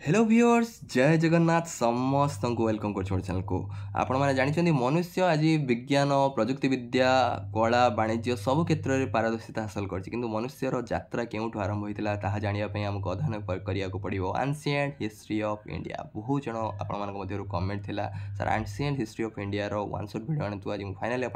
Hello viewers जय जगन्नाथ समस्त को वेलकम कर चैनल को आपण मैंने जानते मनुष्य आज विज्ञान प्रजुक्ति विद्या कला वाणिज्य सब क्षेत्र में पारदर्शिता हासिल कर मनुष्यर यात्रा क्यों आरंभ होता है जानापी आमको अध्ययन करा पड़ो एंशिएंट हिस्ट्री ऑफ इंडिया बहुत जन आपण कमेंट थिला sir ancient history of India one shot video आनी आज फाइनाली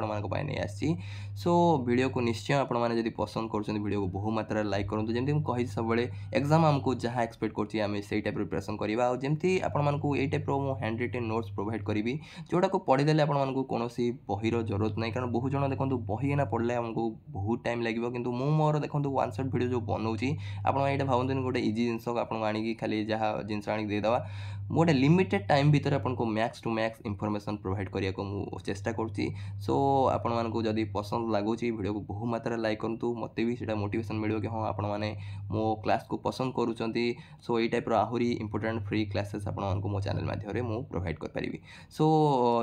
नहीं आसी सो वीडियो को निश्चय आपड़ी पसंद कर वीडियो को बहु मात्रा लाइक करूँ जमी कही सब एग्जाम आमको जहाँ एक्सपेक्ट कर टाइप प्रिपरेसन करवा जमी आपको ये टाइप मो हैंड रिटेन नोट्स प्रोवाइड करी जोटा को पढ़ीदे आपको कौन बहीर जरूरत नहीं कारण बहुत जन देखो बही ना पढ़ले आमको बहुत टाइम लगे कि मोर देखो वन शॉट वीडियो जो बनाऊँगी आप भावते गोटे इजी जिनस आपको आनी खाली जहाँ जिनस आनी देदेवा गोटे लिमिटेड टाइम भितर आपको max to max information provide करने को चेष्टा करुँची सो आपको जदि पसंद लगुच वीडियो को बहु मात्रा लाइक करूँ मत भी सीटा मोटिवेशन मिले कि हाँ आपण मैंने मो क्लास को पसंद करुँच सो ये टाइप आहरी इंपोर्टेंट फ्री क्लासेस आपको मो चैनल माध्यम मु प्रोवाइड करी सो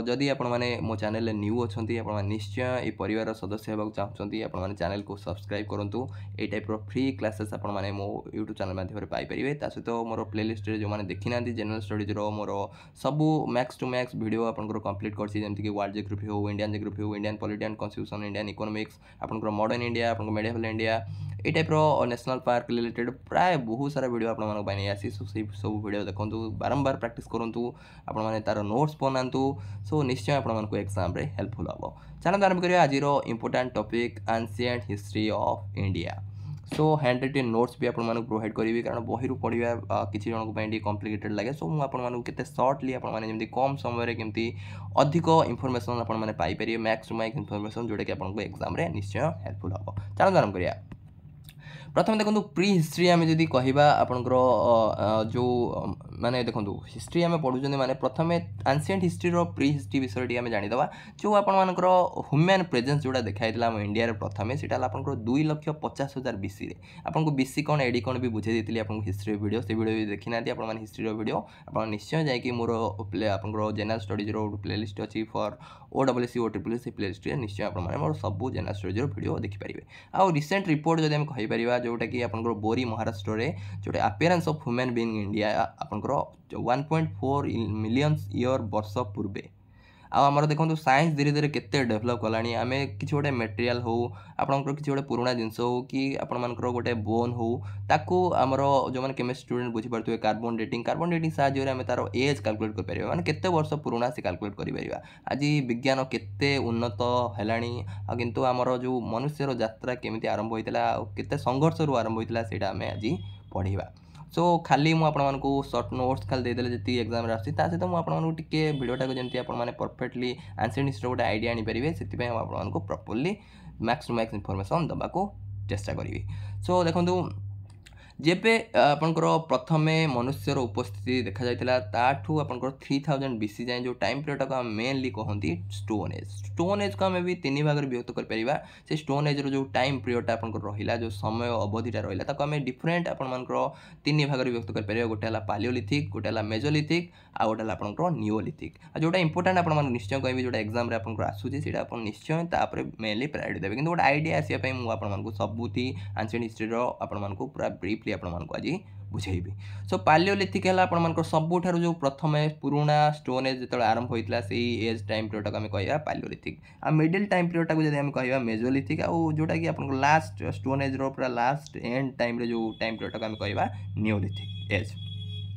जदि आपण मैंने मो चैनल न्यू अच्छा निश्चय ये परिवार सदस्य होगा चाहते आपने चैनल को सब्सक्राइब करूँ ये टाइप फ्री क्लासेस आपने मो यूट्यूब चैनल माध्यम पाइपर ता सहित मोर प्लेलिस्ट जो मैंने देखी ना जनरल स्टडीज मोर सबू मैक्स टू मैक्स वीडियो आपंकर कंप्लीट करती वर्ल्ड जियोग्राफी हो इंडियन जियोग्राफी हो Indian political constitution Indian economics आपंकर मॉडर्न इंडिया आपको मेडिवल इंडिया ये टाइप नेशनल पार्क रिलेटेड प्राय बहुत सारा वीडियो आपने आसी सो सब वीडियो देखो बारंबार प्रैक्टिस करूँ आपने तार नोट्स बनातु सो निश्चय आपको एग्जाम रे हेल्पफुल हम चलते आरंभ करिए आज important topic ancient history of India so hand retain notes भी आपको प्रोवाइड करी कारण बही पढ़ा किसी जन कॉम्प्लिकेटेड लगे सो मुझे सर्टली आपने कम समय केमती अधिक इनफॉरमेशन आपने पाइपर मैक्स टू मैक्स इनफॉरमेशन जोटा कि आपको एग्जाम रे निश्चय हेल्पफुल हम चलो आरंभ करिए प्रथम देखो प्री हिस्ट्री आम जदि कहवा आपंकर जो माने देखो हिस्ट्री आम पढ़ुं माने प्रथम एंशिएंट हिस्ट्री प्री हिस्ट्री विषय टी आम जानीदे जो आपर ह्यूमन प्रेजेंस जोड़ा देखाई इंडिया प्रथम से 2,50,000 बीसी आपको बीसी कौन एडी कौन भी बुझे दी आपको हिस्ट्री वीडियो से वीडियो भी देखी ना आप हिस्ट्री वीडियो आप निश्चय जाकि मोर आप जनरल स्टडीज प्लेलिस्ट अच्छी फॉर OSSC OSSC से प्लेलिस्ट निश्चय आप सब जनरल स्टडीज वीडियो देखिपारे आउ रिसेंट रिपोर्ट जब आम कहीपर जोटा कि आपंकर बोरी महाराष्ट्र रे जोटा appearance of human being India आपंकर 1.4 मिलियन ईयर वर्ष पूर्वे आमर देखो साइंस धीरे धीरे केते डेभलप कलानी आम कि गोटे मेटेरियल हो आपंकर कि गोटे पुराना जिनस हो कि आपर गोटे बोन हो ताकू आमर जो मैंने केमिस्ट्री स्टूडेंट बुझीपे कार्बन डेटिंग साहाय्य आम तार एज कैलकुलेट कर पारे माने केते वर्ष पुराना से कैलकुलेट कर पारिबा आज विज्ञान केते उन्नत हेलानी किंतु आमर जो मनुष्यर यात्रा केमिति आरंभ होइतला केते संघर्ष रु आरंभ होइतला सेटा आम आज पढ़िबा सो खाली मुझे सर्ट नोट्स खाली देदेले जी एग्जाम आसी सहित मुझे टे भिडटा को जमी आपने परफेक्टली एंशिएंट हिस्ट्री गोटे आइडिया आनीपारे से आपको properly max to max information देवाक चेष्टा करी सो देखो जेबे आपंकर प्रथम मनुष्यर उपस्थिति देखा जाता ताठू आपंकर 3000 बीसी जाए जो टाइम पीरियड को मेनली कहती स्टोन एज को आम भी 3 भाग विभक्त कर से स्टोन एज जो टाइम पीरियडटा आपंकर रहा जो समय अवधिटा रहा आम डिफरेन्ट आपंकर 3 भाग विभक्त कर गोटे पालियोलिथिक गोटे मेजोलिथिक आ गोटे आपंकर नियोलिथिक जोटा इंपोर्टेंट आप निश्चय कहि जो एग्जाम आपको आसूसी से निश्चय मेनली प्रायोरिटी देवे कि गोटे आइडिया आसापी मुझे सबुथी एंशिएंट हिस्ट्री आपको पूरा ब्रीफली आपको आज बुझेबी सो पालियोलिथिक है आपर सबुठार जो प्रथम पुराना स्टोन एज जो आरंभ होता से एज टाइम पीरियड को आम कह पालियोलिथिक आ मिडिल टाइम पीरियड को जब आम कह मेजोलिथिक आउ जोटा कि आप लास्ट स्टोन एज पूरा लास्ट एंड टाइम जो टाइम पीरियड को आम कह नियोलिथिक एज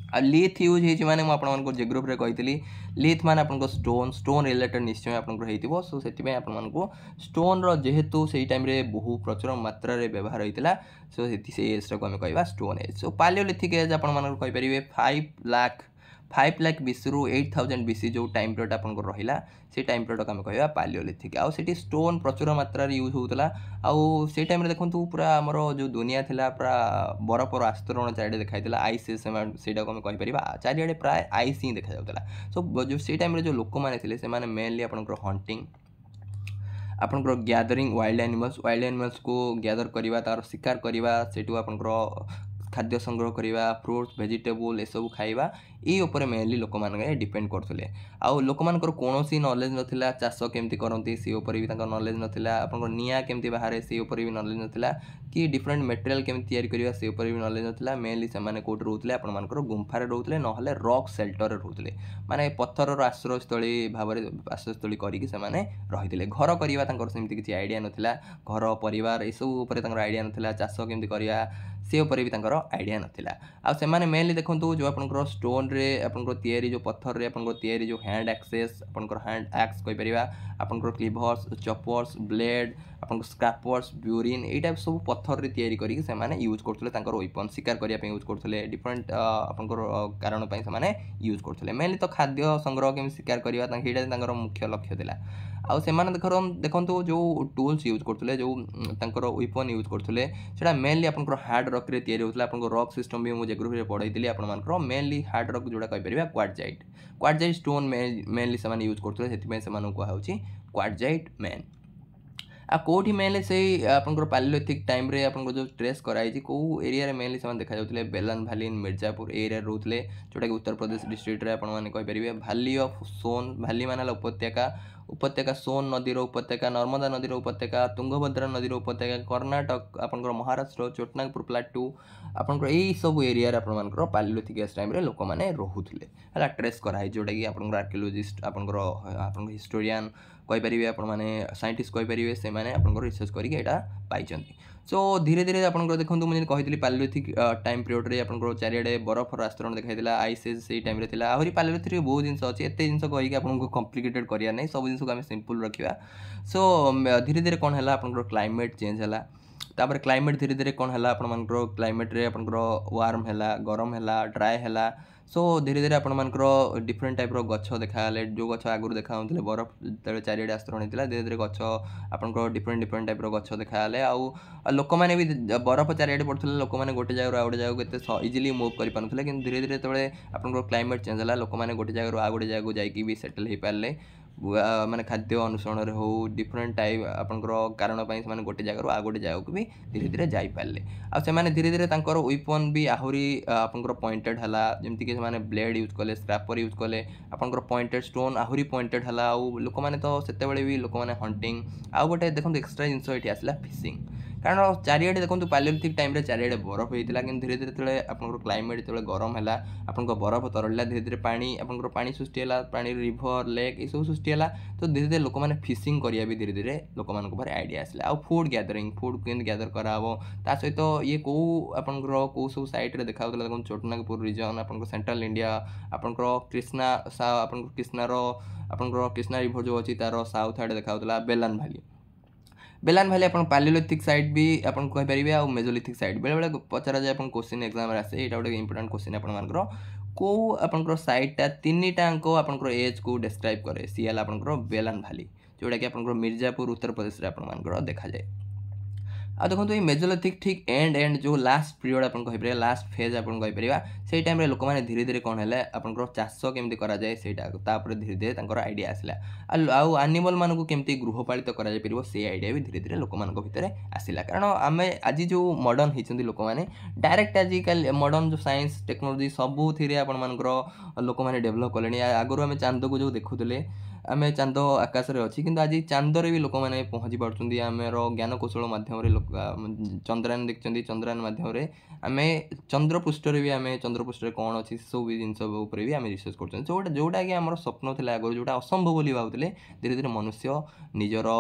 आ लिथ यूज होती मैंने आपको जियोग्राफी रे कही लिथ मान आपको स्टोन रिलेटेड निश्चय आपको सो से आपको स्टोन जेहेतु से टाइम रे बहु प्रचुर मात्रा रे व्यवहार होता सो से एज को आम कह स्टोन एज सो पालियोलिथिक एज आपरे 5 लाख बीसी रु 8000 बीसी जो टाइम पीरियड आपको रहा से टाइम पीरियड को आम कह पालियोलिथिक आउ से स्टोन प्रचुर मात्रा यूज होता आउ से टाइम देखो पूरा आमर जो दुनिया थिला पूरा बरफर आस्तरण चारिड़े देखाई आइस से आम कहीपर चारिड़े प्राय आइस ही देखा जाता सो जो से टाइम जो लोक मैंने से मेनली आपंकर हंटिंग आपंकर गैदरिंग वाइल्ड एनिमल्स को गैदर करवा तार शिकार करवा से आपंकर खाद्य संग्रह करवा फ्रुट्स भेजिटेबल ए सब खाଇବା ये उपर मेनली लोक मैंने डिपेंड करते आउ लोक मानकर कौन नॉलेज नाला चाष केमती करती सी उपर भी नॉलेज नाला आप निआ केमती बाहर से उपर भी नॉलेज नाला कि डिफरेंट मटेरियल केमती या करवा से उपर भी नॉलेज नाला मेनली से कौट रोते आपर गुंफार रोते ना रॉक सेल्टर रोते माने पत्थर आश्रयस्थली भाव आश्रयस्थली करके रही घर करवा सेमती किसी आइडिया नाला घर परिवार यू आइडिया नाला चाष केमती करवा से उपर भी आइडिया नाला आउ मेनली देखो जो आप स्टोन रे आपंकर जो पत्थर रे आपंकर जो हैंड एक्सेस आपंकर हैंड एक्स कहीपर आपंकर क्लीभर्स चॉपर्स ब्लेड आप स्क्रापर्स ब्यूरिन ये टाइप सब पत्थर रे तैयारी करके से यूज करते वेपन शिकार करने यूज करते डिफरेंट आपंकर कारण से यूज करते मेनली तो खाद्य संग्रह केमी शिकार करवा मुख्य लक्ष्य था आउ से देखो जो टूल्स यूज करते जो वेपन यूज करते मेनली आप हार्ड रक रे तैयारी होता है रक सिस्टम भी मुझे ग्रुप में पढ़ाई आप मेनली हार्ड रक जोड़ा कहीपर क्वार्टजाइट स्टोन मेनली से यूज करते कहुच्छी क्वार्टजाइट मेन आ कौटी मेनली से आपंकर पालियोलिथिक टाइम रे आपन जो ट्रेस कराई कौ एरिया मेनली से देखा जाते बेलन भैली मिर्जापुर एरिया रोते जोटा कि उत्तर प्रदेश डिस्ट्रिक्ट आपरे भैली ऑफ सोन भैली मान उपत्यका उपत्यका सोन नदीर उपत्यका नर्मदा नदीर उपत्यका तुंगभद्रा नदीर उपत्यका कर्णाटक आपंकर महाराष्ट्र चोटनागपुर प्लाटू आपंकर यही सब एरिया आपर पालियोलिथिक एज टाइम लोक मैंने रोते है ट्रेस कराई जोटा कि आप आर्कियोलोजिस्ट आप हिस्टोरियान कहीपर आपने साइंटिस्ट कहीपर से रिसर्च करके पाई सो धीरे धीरे आप देखो मुझे कही पालियोलिथिक टाइम पीरियड रे आप चारिड़े बरफर आस्तरण देखा आइस एज से टाइम थी आहरी पालियोलिथिक बहुत जिन अच्छे एत जिन कहीकि आपको कम्प्लिकेटेड करिया नहीं सब जिन आम सिंपल रखा सो धीरे धीरे कौन है आप क्लाइमेट चेंज है तापर क्लाइमेट धीरे धीरे कौन है आपर क्लाइमेट रे आपर वार्म है गरम है ड्राए है सो धीरे धीरे आपर डिफरेंट टाइप गछ देखा जो गछ आगुरी देखा बरफ जो चारिड़े आस्तरण होता धीरे धीरे गछ आप डिफरेंट टाइप गछ देखा आउ लोक मैंने भी बरफ चारिड़े पड़ते लोक मैंने गोटे जगह आउ गोटे जगह इजिली मुव कर पारे कि धीरे धीरे जो आप क्लाइमेट चेंज है लोक मैंने गोटे जगह आउ गोटे जगह जाकि सेटल हो पारे माने खाद्य अनुसरण हो डिफरेंट टाइप आपंकर कारण से गोटे जगह आउ गोटे जगह को भी धीरे धीरे जापारे आने धीरे धीरे वेपन भी आहरी आपंकर पॉइंटेड है जमीक से ब्लेड यूज कले स्क्रापर यूज कले आपंकर पॉइंटेड स्टोन आहरी पॉइंटेड है आउ लोक मैंने तो से भी लोक मैंने हंटिंग आउ गोटे देखो एक्सट्रा जिनस ये आसला फिशिंग कारण चारिड़े देखो पालियोलिथिक टाइम चारिड़े बरफ होता है कि धीरे धीरे जो आप क्लाइमेट जो गरम है आप बरफ तरला धीरे धीरे पानी आप पानी सृष्टि है पानी रिभर लेक ये सब सृष्टि है तो धीरे धीरे लोक मैंने फिशिंग करिया भी धीरे धीरे लोक मान आइडिया आसला आउ फूड गैदरिंग फूड के गैदर कराव ता सहित ये कौ आपंकर कौ सब साइट रे देखा देखो चोटनागपुर रिजन आप सेंट्रल इंडिया आपंकर कृष्णा आप कृष्णार आपंकर कृष्णा रिभर जो अच्छी तार साउथ आड़े देखा बेलान भैली आप पालियोलिथिक साइट भी आप कहीपर आ मेजोलिथिक साइट बेले बेले पचरा जाए क्वेश्चन एग्जाम आसे यहाँ गोटे इंपोर्टेंट क्वेश्चन आपर कौ आपंकर साइटा तीन टाक आपंकर एज को डिस्क्राइब करे सी है आपंकर बेलान भैली जोटा कि आपंकर मिर्जापुर उत्तर प्रदेश में आपर देखा जाए आ देखो ये मेजोलिथिक ठीक एंड जो लास्ट पीरियड आप कहीपर लास्ट फेज आप कहीपर से टाइम लोक मैंने धीरे धीरे कौन है आपंकर चाष केमती कराए से धीरे धीरे आइडिया आसला आउ एनिमल मानक केमती गृहपालित कर से आइडिया भी धीरे धीरे लोक भितर आसला कारण आम आज जो मॉडर्न होती लोक मैंने डायरेक्ट आजिकल मॉडर्न जो साइंस टेक्नोलोजी सबू आपर लोक मैंने डेभलप कले आगुरी आम चांद को जो देखुले आम चांद आकाश में अच्छी कि आज चांदरे भी लोक मैंने पहुँची पार्टी आमर ज्ञान कौशल मध्यम चंद्रयान देखते चंद्रयान मध्यम आम चंद्रपृष्ठ भी आम चंद्रपृष्ठ कौन अच्छी सब जिन भी आम रिसर्च कर जोटा कि आम स्वप्न थे आगुरी जोटा असंभव बोली भावुले धीरे धीरे मनुष्य निजर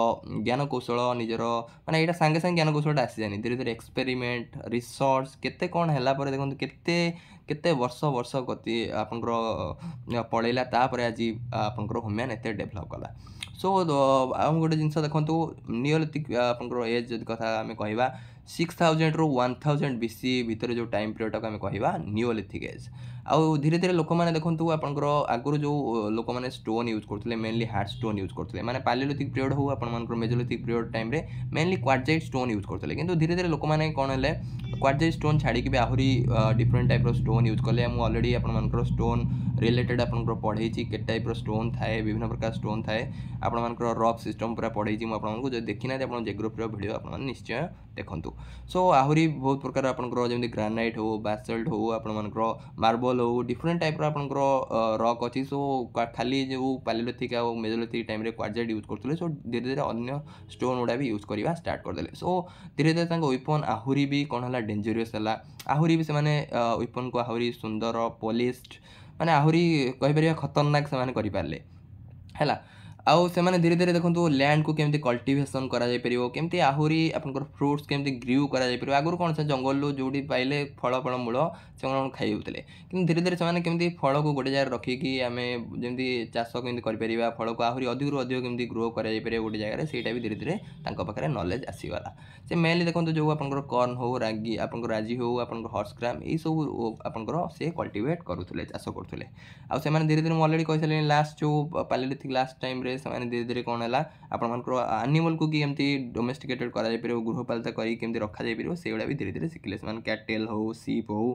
ज्ञान कौशल निजर माने यहाँ सांगे सांगे ज्ञान कौशल आसी जानी धीरे धीरे एक्सपेरिमेंट रिसर्च केते कौन है देखो केते वर्ष वर्ष गति आपंकर पड़ेला तापर आज आपंकर ह्यूमन एत डेभलप कला सो आम गोटे जिन देखो नियोलिथिक आपंकर एज जब कथा आम कह 6000 ରୁ 1000 BC भितर जो टाइम पीरियड को आम कह नियोलिथिक एज आउ धीरे धीरे लोक मैंने देखो आपंकर आगुरी जो लोक मैंने स्टोन यूज करते मेनली हार्ड स्टोन यूज करते माने पालियोलिथिक पीरियड हो आप मेजोलिथिक पीरियड टाइम रे मेनली क्वार्टजाइट स्टोन यूज करते किंतु धीरे धीरे लोक मैंने कौन है क्वार्टजाइट स्टोन छाड़ी भी आहरी डिफरेंट टाइप स्टोन यूज कले मुझे अलरेडी आपर स्टोन रिलेटेड आपको पढ़े के टाइप स्टोन थाए विभिन्न प्रकार स्टोन थाए आपर रक सिस्टम पूरा पढ़े मुझे देखी ना आप जेग्रोफी वीडियो आप निश्चय देखंतु सो आहुरी बहुत प्रकार आपनकर जेमति ग्रानाइट हो बासल्ट हो आपनकर मार्बल हो डिफरेंट टाइप रो आपनकर रॉक अछि सो खाली जो पैलियोलिथिक आ मेसोलिथिक टाइम रे क्वार्टजाइट यूज करथले सो धीरे धीरे अन्य स्टोन गुडा भी यूज करवा स्टार्ट कर देले सो धीरे धीरे तांको वेपन आहुरी भी कोन हला डेंजरस हला आहुरी भी से माने वेपन को आहुरी सुंदर पॉलिश्ड माने आहुरी कहि परिया खतरनाक से माने करि पारले हैला आउ से माने धीरे धीरे देखंतु लैंड को केमती कल्टीवेशन करा जाय परियो केमती आहुरी आपनकर फ्रूट्स केमती ग्रीव करा जाय परियो आगुर कोन से जंगल लो जोडी पाइले फळ फळ मूळ से कोन खाइ होतले किंतु धीरे धीरे से माने केमती फळ को गोटे जाय रखी कि आमे जेमती चाष केमती करि परिबा फळ को आहुरी अधिक रु अधिक केमती ग्रो करा जाय परियो गोटे जाय रे सेटा भी धीरे धीरे तांको पाखरे नॉलेज आसी वाला से मेनली देखंतु जो आपनकर कॉर्न हो रागी आपनकर राजी हो आपनकर हॉर्स ग्राम ए सब आपनकर से कल्टीवेट करूथले चाष करूथले आ से माने धीरे धीरे ऑलरेडी कहले लास्ट जो पैलियोलिथिक लास्ट टाइम रे से माने धीरे धीरे कोन हला आपण मानकर एनिमल को कि केमती डोमेस्टिकेटेड करा जाय परियो गृहपालित करी केमती रखा जाय परियो सेगुडा भी धीरे धीरे सिखले से माने कैटल हो सीप हो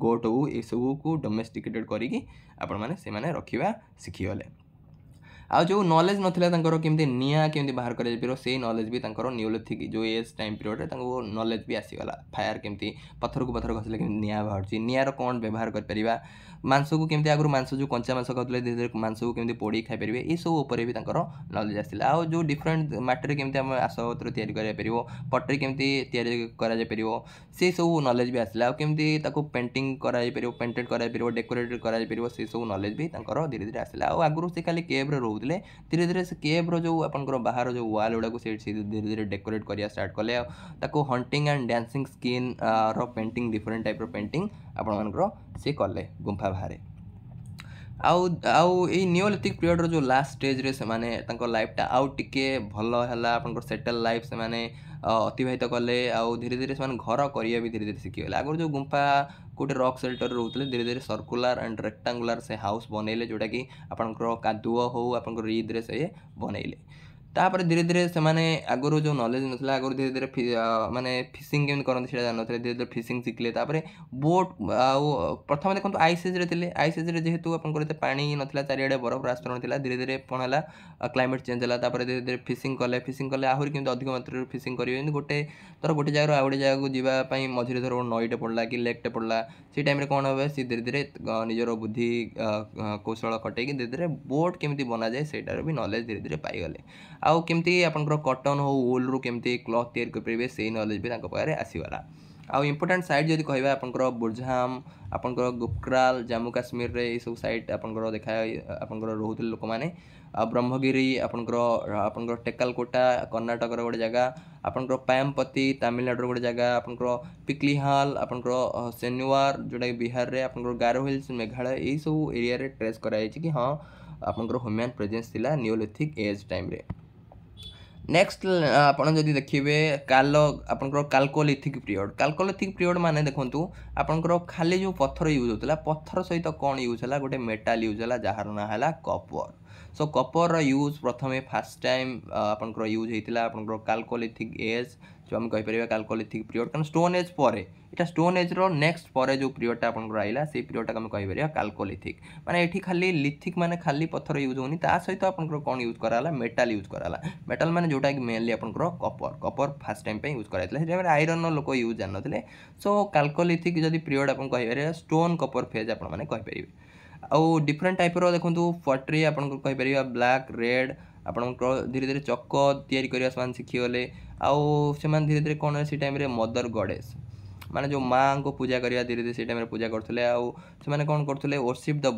गोट हो ए सब को डोमेस्टिकेटेड करी कि आपण माने से माने रखिबा सिखि गले आ जो नॉलेज नथिला तांकर केमती निया केमती बाहर करे पिरो से नॉलेज भी तांकर नियोलिथिक जो एज टाइम पीरियड रे तांको नॉलेज भी आसी गला फायर केमती पत्थर को पत्थर घसले केमती निया बाहरची निया रो कोन व्यवहार कर परिबा मांस को केमती आगु मांस जो कंचा मांस खातले धीरे धीरे मांस को केमती पोडी खाइ परिबे ए सब ऊपर भी तांकर नॉलेज आसिला आ जो डिफरेंट मैटर केमती हम आसपत्र तयारी करिया परिबो पटरी केमती तयारी करा जाय परिबो से सब नॉलेज भी आसिला आ केमती ताको पेंटिंग करा जाय परिबो पेंटेड करा जाय परिबो डेकोरेटेड करा जाय परिबो से सब नॉलेज भी तांकर धीरे धीरे आसिला आ आगु से खाली केव रे रहउतले धीरे धीरे से केव रो जो आपनकर बाहर जो वॉल उडा को से धीरे धीरे डेकोरेट करिया स्टार्ट कले ताको हंटिंग एंड डांसिंग स्किन रो पेंटिंग डिफरेंट टाइप रो पेंटिंग आपण मानकर से कले गुंफा बाहर आउ आउ ए नियोलिथिक पीरियड रो जो लास्ट स्टेज रे से माने तांको लाइफ टा आउ टिके भलो हला आपनकर सेटल लाइफ से माने अतिबाहित कले आउ धीरे धीरे से माने घर करिया भी धीरे धीरे सिखि गेले आगर जो गुंफा कोटे रॉक शेल्टर रहउतले धीरे धीरे सर्कुलर एंड रेक्टेंगुलर से हाउस बनेले जोटा कि आपनकर कादुओ हो आपनकर रीद रे से बनेले तापर धीरे धीरे से माने आगरो जो नॉलेज नथला आगरो धीरे धीरे माने फिशिंग केम करन सेटा जानथले धीरे धीरे फिशिंग सिखले तापर बोट प्रथम देखंतु आइस एज रे थिले आइस एज रे जेहेतु आपन करते पानी नथला चारियाडे बरफ रास्तरण थिला धीरे धीरे पण हला क्लाइमेट चेंज हला तापर धीरे धीरे फिशिंग कले आहुरी किंतु अधिक मात्रा फिशिंग करिवे गोटे तर गोटे जगह आउडे जगह को जीवा पई मझिरे धर नईटे पड़ला कि लेकटे पड़ला से टाइम रे कोन होबे से धीरे धीरे निजरो बुद्धि कौशल खटे कि धीरे धीरे बोट केमती बना जाय सेटार भी नॉलेज धीरे धीरे पाई गले आउ केमती आपनकर कॉटन हो वूल रू केमती क्लॉथ तयार कर परिबे से नॉलेज भी ताको पारे आसीवाला आउ इंपोर्टेंट साइट जदि कहबा आपनकर बुरझाम आपनकर गुपक्राल जम्मू काश्मीर रे ए सब साइट आपनकर देखा आपनकर रहउतले लोक माने ब्रह्मगिरी आपनकर टेकलकोटा कर्नाटक रो गोटे जगह आपनकर पायमपति तमिलनाडु रो गोटे जगह आपनकर पिकलीहाल आपनकर सेनुवार जोटा बिहार रे आपनकर गारो हिल्स मेघालय ए सब एरिया रे ट्रेस कराई कि हां आपनकर ह्यूमन प्रेजेंस थिला नियोलिथिक एज टाइम रे नेक्स्ट आपन जदि देखिबे काल आपनकर काल्कोलिथिक पीरियड माने देखंतु आपनकर खाली जो पत्थर यूज होतला पत्थर सहित कोन यूज हला गोटे मेटल यूज हला जहार ना हला कॉपर सो कॉपर रा यूज प्रथमे फर्स्ट टाइम आपनकर यूज हेतिला आपनकर काल्कोलिथिक एज जो हम कहि परिबा काल्कोलिथिक पीरियड कारण स्टोन एज परे एटा स्टोन एज रो नेक्स्ट परे जो पीरियड टा आपनकर आइला से पीरियड टा हम कहि परिबा काल्कोलिथिक माने एठी खाली लिथिक माने खाली पत्थर यूज होनी ता सहित आपनकर कोन यूज कराला मेटल यूज कराला मेटल माने जोटा कि मेनली आपनकर कॉपर फर्स्ट टाइम पे यूज कराइतला से आयरन नो लोक यूज जान नथिले सो काल्कोलिथिक जदि पीरियड आपन कहि परिबा स्टोन कॉपर फेज आपन माने कहि परिबे आउ डिफरेंट टाइप रो देखंतु पटरी आपन कहि परिबा ब्लैक रेड आपन धीरे धीरे चक्क तयारी करिया समान सिखि गले आउ समान धीरे धीरे कोन से टाइम रे मदर गॉडेस माने जो मां को पूजा करिया धीरे धीरे से टाइम रे पूजा करथले आउ से माने कोन करथले वर्शिप द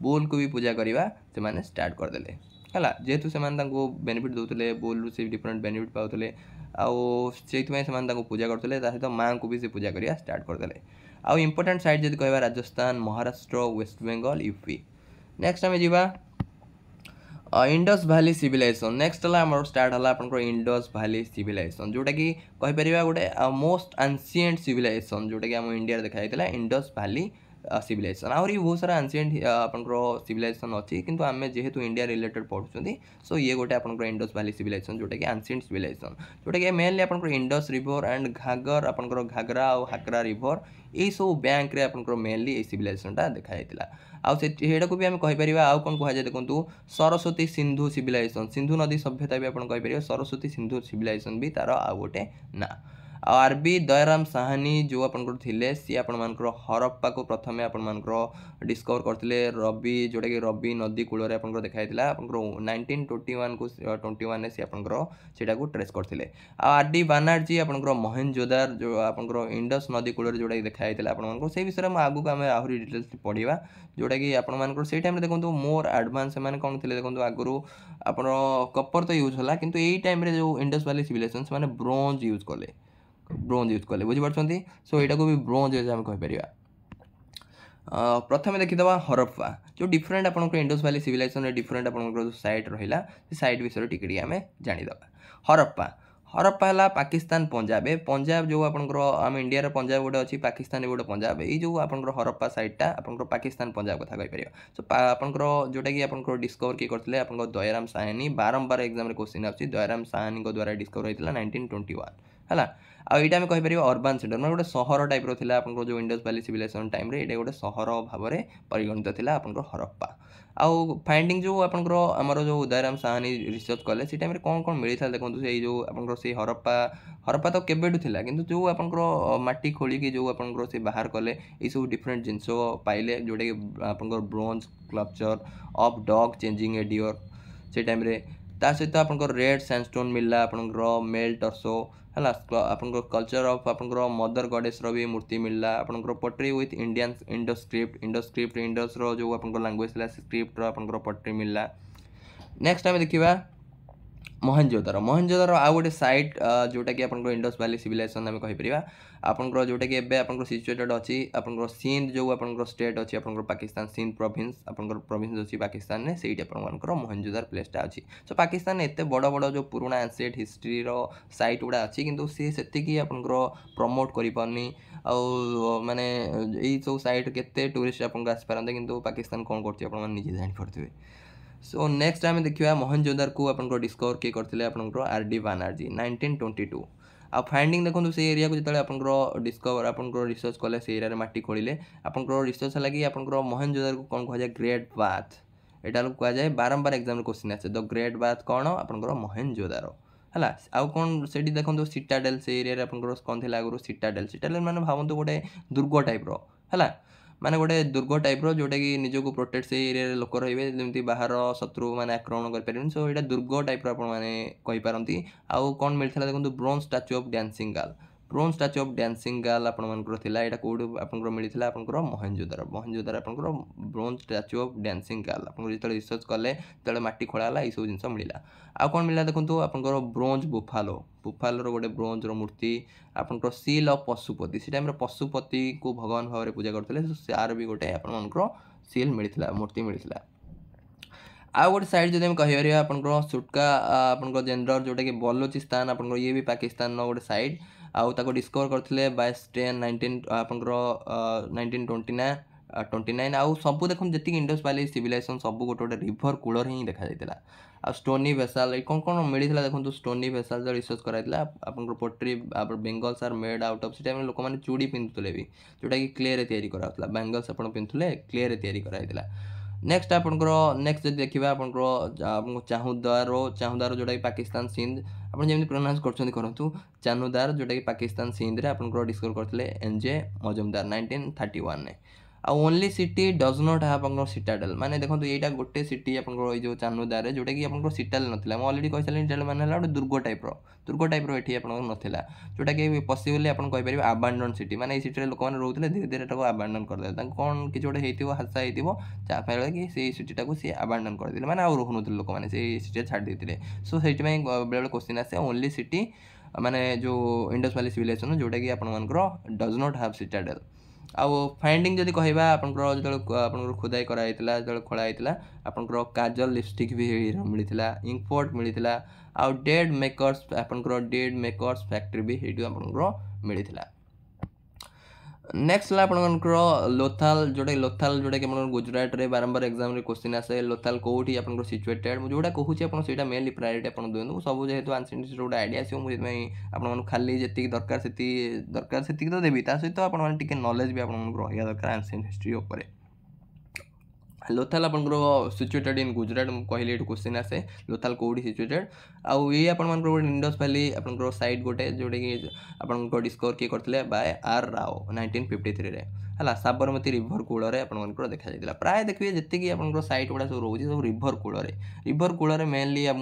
बुल को भी पूजा करिवा से माने स्टार्ट कर देले हला जेतु से माने तांको बेनिफिट दोतले बुल रू से डिफरेंट बेनिफिट पाउतले आउ सेति में से माने तांको पूजा करथले ता सहित मां को भी से पूजा करिया स्टार्ट कर देले आउ इंपोर्टेंट साइट जदि कहबा राजस्थान महाराष्ट्र वेस्ट बेंगल यूपी नेक्स्ट हमें जीवा इंडस वैली सिविलाइजेशन नेक्स्ट हला हमर स्टार्ट हला आपनकर इंडस वैली सिविलाइजेशन जोटा कि कहि परिबा गोटे मोस्ट एंशिएंट सिविलाइजेशन जोटा कि हम इंडिया देखा जायतला इंडस वैली सिविलाइजेशन आउरी बहुत सारा एंशिएंट आपनकर सिविलाइजेशन अछि किंतु आमे जेहेतु इंडिया रिलेटेड पढुछंती सो ये गोटे आपनकर इंडस वैली सिविलाइजेशन जोटा कि एंशिएंट सिविलाइजेशन जोटा कि मेनली आपनकर इंडस रिवर एंड घाघर आपनकर घाघरा और हाकरा रिवर ए सब बैंक रे आपनकर मेनली ए सिविलाइजेशन टा देखा जायतिला आउ से हेडा को भी हम कहि परिबा आउ कोन कहै जे देखंतु सरस्वती सिंधु सिविलाइजेशन सिंधु नदी सभ्यता भी आपन कहि परिबा सरस्वती सिंधु सिविलाइजेशन भी तार आ गोटे ना आरबी दयाराम साहानी जो आपंकर थिले सी आपंकर हरप्पा को प्रथमे आपंकर डिस्कवर करते रवि जोटा कि रवि नदी कूल आपंकर देखाई आपंकर 1921 को 21 सी आपंकर सेटा को ट्रेस करते आरडी बानार्जी आपंकर मोहनजोदार जो आपंकर इंडस नदी कूल जोटा देखाई आपंकर से विषय में आगू आम आहरी डिटेल्स पढ़ा जोटा कि आपंकर से टाइम देखो मोर एडवांस से कौन थे देखो आगु आप कपर तो यूज होला किंतु यही टाइम जो इंडस वैली सिविलाइजेशन से ब्रोंज यूज कले ब्रोंज यूज कले बुझीपार सो यहाँ को भी ब्रोंज एज आम कहीपर प्रथम देखीदे हरप्पा जो डिफरेंट आप इंडस वैली सिविलाइजेशन डिफरेंट आप साइट रहा साइट विषय टी आम जानीद हरप्पा हरप्पा है पाकिस्तान पंजाब पंजाब जो आपंकर आम इंडिया पंजाब गोटे अच्छी पाकिस्तान गोटे पंजाब ये जो आपंकर हरप्पा साइटा आप पाकिस्तान पंजाब कथा कहीपर सो आपंकर जोटा कि आपंकर डिस्कवर किए करते आप दयाराम साहानी बारंबार एग्जाम क्वेश्चन आसी दयाराम साहानी द्वारा डिस्कवर होता 1921 है आईटा आम कहीपर अर्बान सेंटर मैं गोटे सहर टाइप रहा आप जो इंडस वैली सिविलाइजेशन टाइम ये गोटे सहर भाव में परिगणित था आपंकर हरप्पा आउ फाइंडिंग जो आपंकर आमर जो दयाराम साहानी रिसर्च कले से टाइम कौन कौन मिलता देखो से जो आपंकर से हरप्पा हरप्पा तो केबेठू थिला किंतु जो आपंकर माटी खोलिकी जो आपंकर से बाहर कले ये सब डिफरेंट जिनस पाइले जोटा कि आपंकर bronze sculpture of dog changing a deer से टाइम ता सहित आपंकर रेड सैंडस्टोन मिलला आपंकर मेल टर्सो है आपंकर कल्चर ऑफ आपंकर मदर गॉडेस रो भी मूर्ति मिलला आपंकर पोट्री विथ इंडियन इंडोस्क्रिप्ट इंडस रो जो आपंकर लैंग्वेज थिला स्क्रिप्ट रो आपंकर पोट्री मिलला नेक्स्ट आम देखिबा मोहनजोदारो आउ गोटे साइट जोटा कि आपंकर इंडस वैली सिविलाइजेशन आम कहीपर आपंकर जोटा कि एबे आपंकर सिचुएटेड अच्छी आपंकर सिंध जो आपंकर स्टेट अच्छी आपंकर पाकिस्तान सिंध प्रोविंस आपंकर प्रोविंस अच्छी पाकिस्तान में से आपंकर मोहनजोदार प्लेसटा अच्छी सो पाकिस्तान एत बड़ बड़ जो पुराना एंशिएंट हिस्ट्री साइट गुड़ा अच्छी किंतु सी से आपंकर प्रमोट करें माने यही सब साइट केते टूरिस्ट आपंकर आसपारते किंतु पाकिस्तान कौन कर निजे जानीपे सो नेक्स्ट आम देखा मोहनजोदार को आपंकर डिस्कवर किए करते आपंकर आरडी बानार्जी 1922 आ फाइंडिंग देखो से एरिया को जो आपंकर डिस्कवर आपंकर रिसर्च कले से एरिया मट्टी खोलिले आपंकर रिसर्च है कि आपंकर मोहनजोदार को कौन कहुए ग्रेट बाथ यहाँ कहुए बारंबार एग्जाम क्वेश्चन आसे द ग्रेट बाथ कौन आपंकर मोहनजोदार है आउ कौन से देखो सीटाडेल से एरिया आपंकर कौन थी आगुरी सीटाडेल मैंने भावतु गोटे दुर्ग टाइप है माने गोटे दुर्ग टाइप जोटा कि निजक प्रोटेक्ट से एरिया लोक रे जमी बाहर शत्रु मैंने आक्रमण करें सो यहाँ दुर्ग टाइप आपपारती आउ कौन मिलता देखो bronze statue of dancing girl bronze statue of dancing girl आपंकर कौट आपंकर मिलता आपंकर मोहनजोदार आपंकर bronze statue of dancing girl आप जो रिसर्च कले जो मट्टी खोला ये सब जिन मिला आउ कौन मिला देखो आपंकर ब्रोंज बुफालोर गोटे ब्रोंज मूर्ति आपंकर सील ऑफ पशुपति से टाइम पशुपति को भगवान भाव में पूजा करते सार भी गोटे आपंकर सील मिलता मूर्ति मिलता आउ गोटे साइड जब कहीपर आपंकर सुटका आपंकर जेनरल जोटा कि बलोचिस्तान आपंकर ये भी पाकिस्तान गोटे साइड आउ ताको डिस्कवर करते 22/10/19 आपंकर 1929 आउ सब देखो जी इंडस वैली सिविलाइजेशन सब गोटे गोटे रिभर कूल ही देखा जाता आ स्टोनी वेसल कौन कौन मिलता देखो स्टोनी वेसल जो रिसर्च कराइला आपंकर pottery bangles are made out of से टाइम लोक मैंने चूड़ी पिंधुले भी जोटा कि क्ले रे कराला बेंगल्स आप पिंधुले क्ले रे कराइला नेक्स्ट आपंकर नेक्स्ट जब देखा आपंकर चाहुदार जोटा कि पाकिस्तान सिंध आप जमी प्रोनाउंस करूँ चानुदार जोटा कि पाकिस्तान सिंध रे आपंकर डिस्कवर करते एनजे मजुमदार 1931 ने आ only city does not have आपंकर सीटाडेल माने देखो यहाँ गोटे सिटी आपंकर जो चानुदार जोटा कि आपंकर सीटाडेल नाला मुझे अलरेडी कही माने गोटे दुर्ग टाइप ये आपंकर नाला जोटा कि पसिबली आप कहीपर आबांडन सिटी माने सिटी लोक मैंने रोते धीरे धीरे आबांडन करदे कौन किसी गोटे हादसा होता कि से सिटीटा को सी आबांडन करदे मैंने आउ रोहन लोक मैंने से सिटी छाड़ देते सो से बेले क्वेश्चन आसे ओनली सिटी माने जो इंडस वैली सिविलाइजेशन जोटा कि आपंकर डज नॉट हैव सीटाडेल आउ फाइंडिंग जब कहवा आपंकर जो खुदाई कराइला जो खोलाई आपंकर काजल लिपस्टिक भी मिलता इंकपोर्ट मिलता आउ डेड मेकर्स आपंकर डेड मेकर्स फैक्ट्री भी ये आपंकर मिलता नेक्स्ट आपंकर लोथाल जोटा कि गुजरात रे बारंबार एग्जाम रे क्वेश्चन आसे लोथाल कौटी आपंकर सिचुएटेड जोटा कहूँ आपड़ा मेनली प्रायोरिटी आप दिखाँ सब जेहतु आंशियंट हिस्ट्री गोटे आइडिया आसो आप खाली जी दरकार से तो देवी ता सहित आपटे नॉलेज भी आप रहा दरकार आंशियंट हिस्ट्री उपर लोथाल आपंकर सिचुएटेड इन गुजरात कहले ये क्वेश्चन आसे लोथाल कौटी सिचुएटेड आउ ये आपंकर गोटे इंडस वैली आपंकर साइट गोटे जोटा कि आपंकर डिस्कवर किए करते बाय आर राव 1953 रे है साबरमती रिभर कूल आपंकर देखा जाता प्राय देखिए जी आप सैट गुड़ा सब रोचे सब रिभर कूल मेनली आप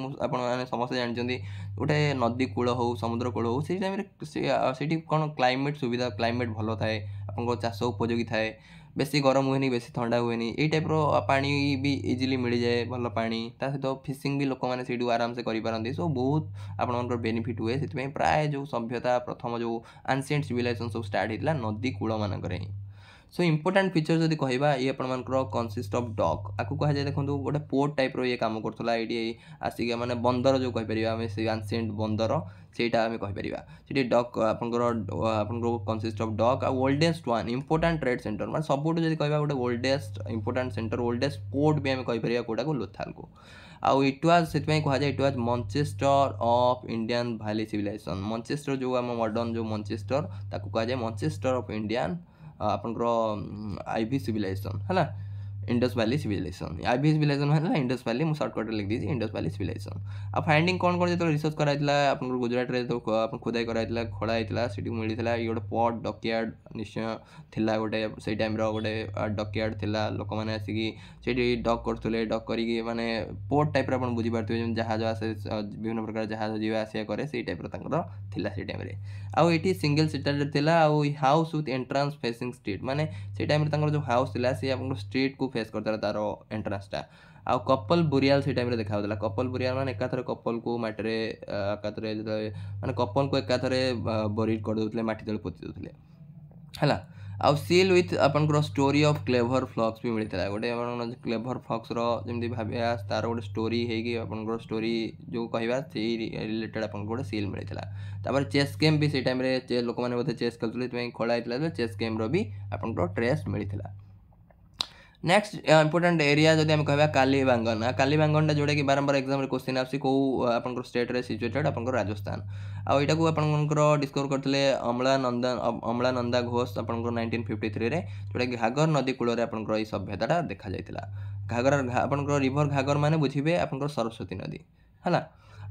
समस्त जानते गोटे नदी कूल हो समुद्र कूल हो से टाइम से कौन क्लाइमेट सुविधा क्लाइमेट भल थाए आप चाष उपयोगी थाए बेसी गरम हुए बेसी ठंडा हुए यही टाइप पानी भी इजिली मिल जाए भल पानी ता सहित फिशिंग भी लोक मैंने से आराम से करें सो बहुत आपंकर बेनिफिट हुए से प्राय जो सभ्यता प्रथम जो एंशिएंट सिविलाइजेशन सब स्टार्ट होता नदी कूल मानक ही सो इंपोर्टाट फीचर जब कहवा ये आपर कनसीस्ट ऑफ डॉक आपको कह जाए देखो गोटे पोर्ट टाइप ये कम करा ये आसिक मैंने बंदर जो कहीपर आम से एंशिएंट बंदर सेटा आम कहीपर डक आपको consist of duck oldest one important trade centre मैं सब जब कह गोटे oldest important centre oldest port भी आम कहीपर कौटा को लोथाल को आउ इट वाज से कहुए it was Manchester of Indian valley civilisation Manchester जो आम मॉडर्न जो मंचेस्टर ताको कहुए मंचेस्टर ऑफ इंडियन आपंकर आईवी सिविलाइजेशन है Indus valley civilisation IV civilisation है इंडस वैली मुझे सर्टकट लिख दी इंडस वैली सिविलाइजेशन आ फाइंडिंग कौन कौन जो रिसर्च कराइला आप गुजरात में जो खुदाई कराइला खड़ा होता से मिलता ये गोटे पॉट डकयार्ड निश्चय थिला गोटे से टाइम गोटे डकयार्ड थिला लोक मैंने आसिक से डक करते डक करी माने पोर्ट टाइप आप बुझीपारे जहाज आसे विभिन्न प्रकार जहाज जीवा आसिया करे से टाइप थिला से टाइम आउ ये सिंगल सीटर थिला आउ house with entrance facing street माने से टाइम जो हाउस थिला से आप स्ट्रीट को फेस करता तार एंट्रांसटा आउ कपल बुरियाल से टाइम देखा कपल बुरियाल माने एकाथरे कपल को माटी एकाथरे माने कपल को एकाथरे बरीड कर दउतले माटी तले पोति दउतले हला आउ सील विथ आपनकर स्टोरी ऑफ क्लेवर फ्लॉक्स भी मिलता गोटे क्लेवर फ्लॉक्स जमी भाविया तार गोटे स्टोरी है आपनकर स्टोरी जो कहवा से रिलेटेड आपन गोटे सील मिलता चेस गेम भी से टाइम लोक मैंने बोधे चेस खेलते खड़ा होता चेस गेम्र भी आपनकर ट्रेस मिलता नेक्स्ट इंपोर्टाट एरिया जब आम कह कालीबांगन जोटा कि बारंबार एग्जाम क्वेश्चन आसी कौ आप स्टेट रे सिचुएटेड आप राजस्थान आईटा को आपंकर डिस्कवर करते अमलानंदा घोष आप 1953 रे जोटा कि घाघर नदी कूल आपंकर ये सभ्यता देखा जाता घाघर आपंकर रिभर घाघर माने बुझे आपंकर सरस्वती नदी है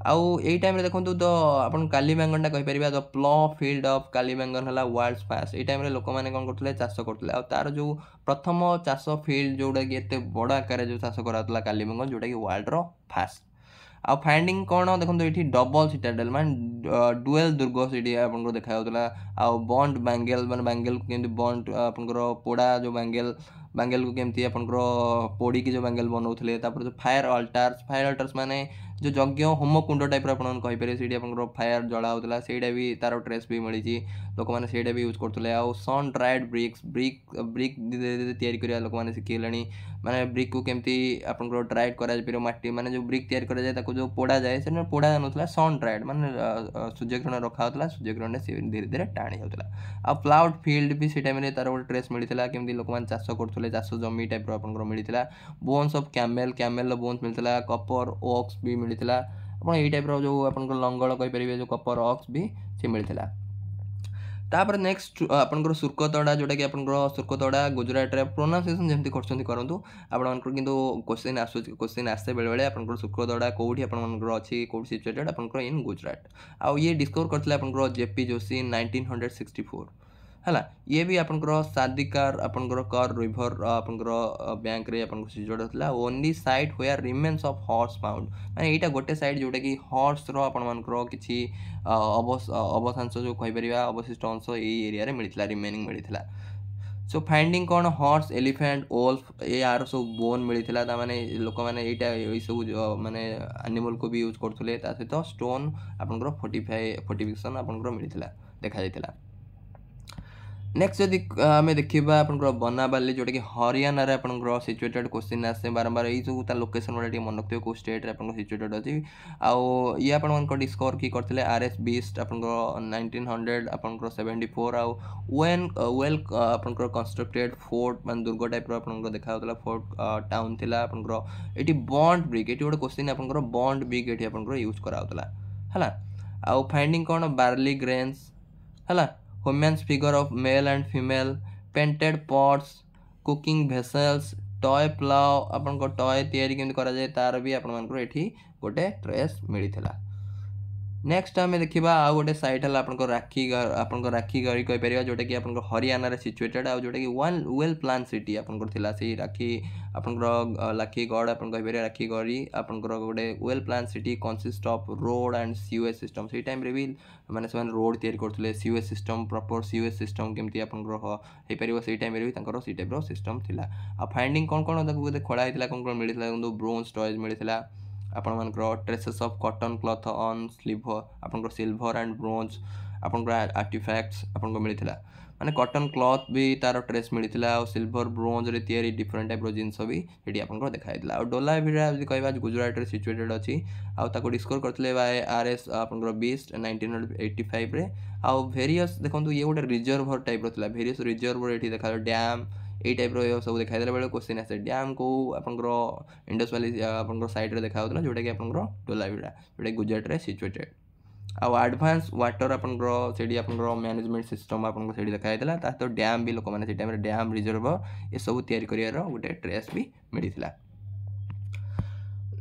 आउ यही टाइम देखो तो आप कालीबांगन कहीपर द प्ल फिल्ड ऑफ कालीबांगन है वर्ल्ड फास्ट ये टाइम लोक मैंने कौन करते चाष करते तार जो प्रथम चाष फिल्ड जोटा कि एत बड़ आकार जो चाष कराला कालीबांगन जोटा कि वर्ल्ड फास्ट आ फाइंडिंग कौन देखो ये डबल सिटाडेल मान डुएल दुर्ग से आप देखा आउ बंड बैंगेल मैंने बैंगेल को केमती बंड आपंकर पोड़ा जो बैंगेल को केमती आपंकर पोड़ी की जो बैंगेल बनाऊे जो फायर अल्टार्स माने जो यज्ञ होम कुंड टाइप कहीपर से फायर जला होता से भी तार ट्रेस भी मिली लोक मैंने से भी यूज करते आउ सन ड्राइड ब्रिक या लोक मैंने शिखेले माने ब्रिक को केमती आपंकर ड्राइड कर माटी माने जो ब्रिक तैयारी करा जाए जो पोड़ा जाए से पोड़ा जाना सन ड्राइड माने सूर्यग्रहण रखा होता सूर्यग्रहण से धीरे धीरे टाणी होता आ प्लाउड फील्ड भी से टाइम तार गोटे ट्रेस मिलता केमती लोक मैंने चाष करते चाष जमी टाइप आपंकर मिलता बोन्स ऑफ कैमेल बोन्स मिलता कपर ओक्स भी मिलता आप यही टाइप जो आप लंगल कहीपर जो कपर ऑक्स भी से मिलता तापर नेक्स्ट आपंकर सुर्कतड़ा जोटा कि आपंकर सुर्कतड़ा गुजरात रे प्रोनाउंसिएशन जमती करूँ आपंकर किंतु क्वेश्चन आसे बेले बेले आपंकर सुर्कतड़ा कौटी आपंकर अच्छी कौटी सिचुएटेड आपंकर इन गुजरात आउ ये डिस्कवर करते आपंकर जेपी जोशी 1964 है ये भी आपंकर सादिकार आपंकर कर रिभर आपंकर बैंक रे आपंकर सिचुएट होता only site where remains of horse found माने यहाँ गोटे साइट जोटा कि हॉर्स रो किसी अवशांश जो कहीपर अवशिष्ट अंश ये एरिया मिलता रिमेनिंग मिलता सो फाइंडिंग कौन हॉर्स एलिफेंट ओल्फ यार सब बोन मिलता माने लोक मैंने यही सब माने एनिमल को भी यूज करते सहित स्टोन आपंकर फोर्टिफिकेशन आपंकर मिलता देखा जाता नेक्स्ट जदि आम देखा आपंकर बनाबाली जोटा कि हरियाणा रे आपंकर सिचुएटेड क्वेश्चन आसे बारंबार ये सब लोकेशन गुड़ा मन रखिए कौ स्टेट रे सिचुएटेड अच्छी आउ ये आप डिस्कवर कि करते आरएस बीस्ट आपंकर 1900 आपंकर 74 आउ वेल आपंकर कंस्ट्रक्टेड फोर्ट मान दुर्ग टाइप आपंकर देखा फोर्ट टाउन थिला आपंकर ये बॉन्ड ब्रिक ये गोटे क्वेश्चन आपंकर बॉन्ड ब्रिक ये आपंकर यूज कराउतला है आउ फाइंडिंग कौन बार्ली ग्रेन्स है women's figure of male and female, painted pots, cooking vessels, toy plough आपण टॉय तैयारी केमती करा जाए तार भी आपण मानकर एठी गोटे ट्रेस मिलिथिला। नेक्स्ट आम देखा आउ गोटे साइट है आपन राखी गढ़ी कहीपर जोटा कि आप हरियाणा सिचुएटेड आ जोटा कि वन वेल प्लान सिटी आपंकर से राखी राखी गढ़ आप राखी गढ़ी आपंकर गोटे well plan city consist of road and sewage system से टाइम भी माने से रोड तैयारी करते sewage system proper sewage system केमती आपंकर से टाइम भी सी टाइप सिस्टम थिला। आ फाइंडिंग कौन कौन खोला होता कौन कौन मिलता ब्रोंज टॉयज मिलता आपण मानकर traces of cotton cloth on silver आपंकर सिल्वर एंड ब्रोंज आपंकर आर्टिफैक्ट्स आपको मिलता माने कॉटन क्लॉथ भी तार ट्रेस मिलता और सिल्वर ब्रोंज रे तैयारी डिफरेंट टाइप जिनस भी ये आपको देखाई और डोलाभिरा कह गुजरात रे सिचुएटेड अच्छी आउ डिस्कवर करते बाय RS आपंकर बीस्ट 1985 रे आउ भेरियस देखो ये गोटे रिजर्वर टाइप रहा भेरियस रिजर्वर ये देखा डैम यही टाइप सब देखा बेले क्वेश्चन आसे डैम को आपंकर इंडस वैली आपंकर साइड रे देखा जोटा कि आपंकर डोलाभिरा जोटा गुजरात रे सिचुएटेड आउ एडवांस वाटर आपंकर से मैनेजमेंट सिस्टम आपको से देखा तो डैम भी लोक मैंने से टाइम डैम रिजर्वर ये सब तैयारी कर गोटे ट्रेस भी मिलता।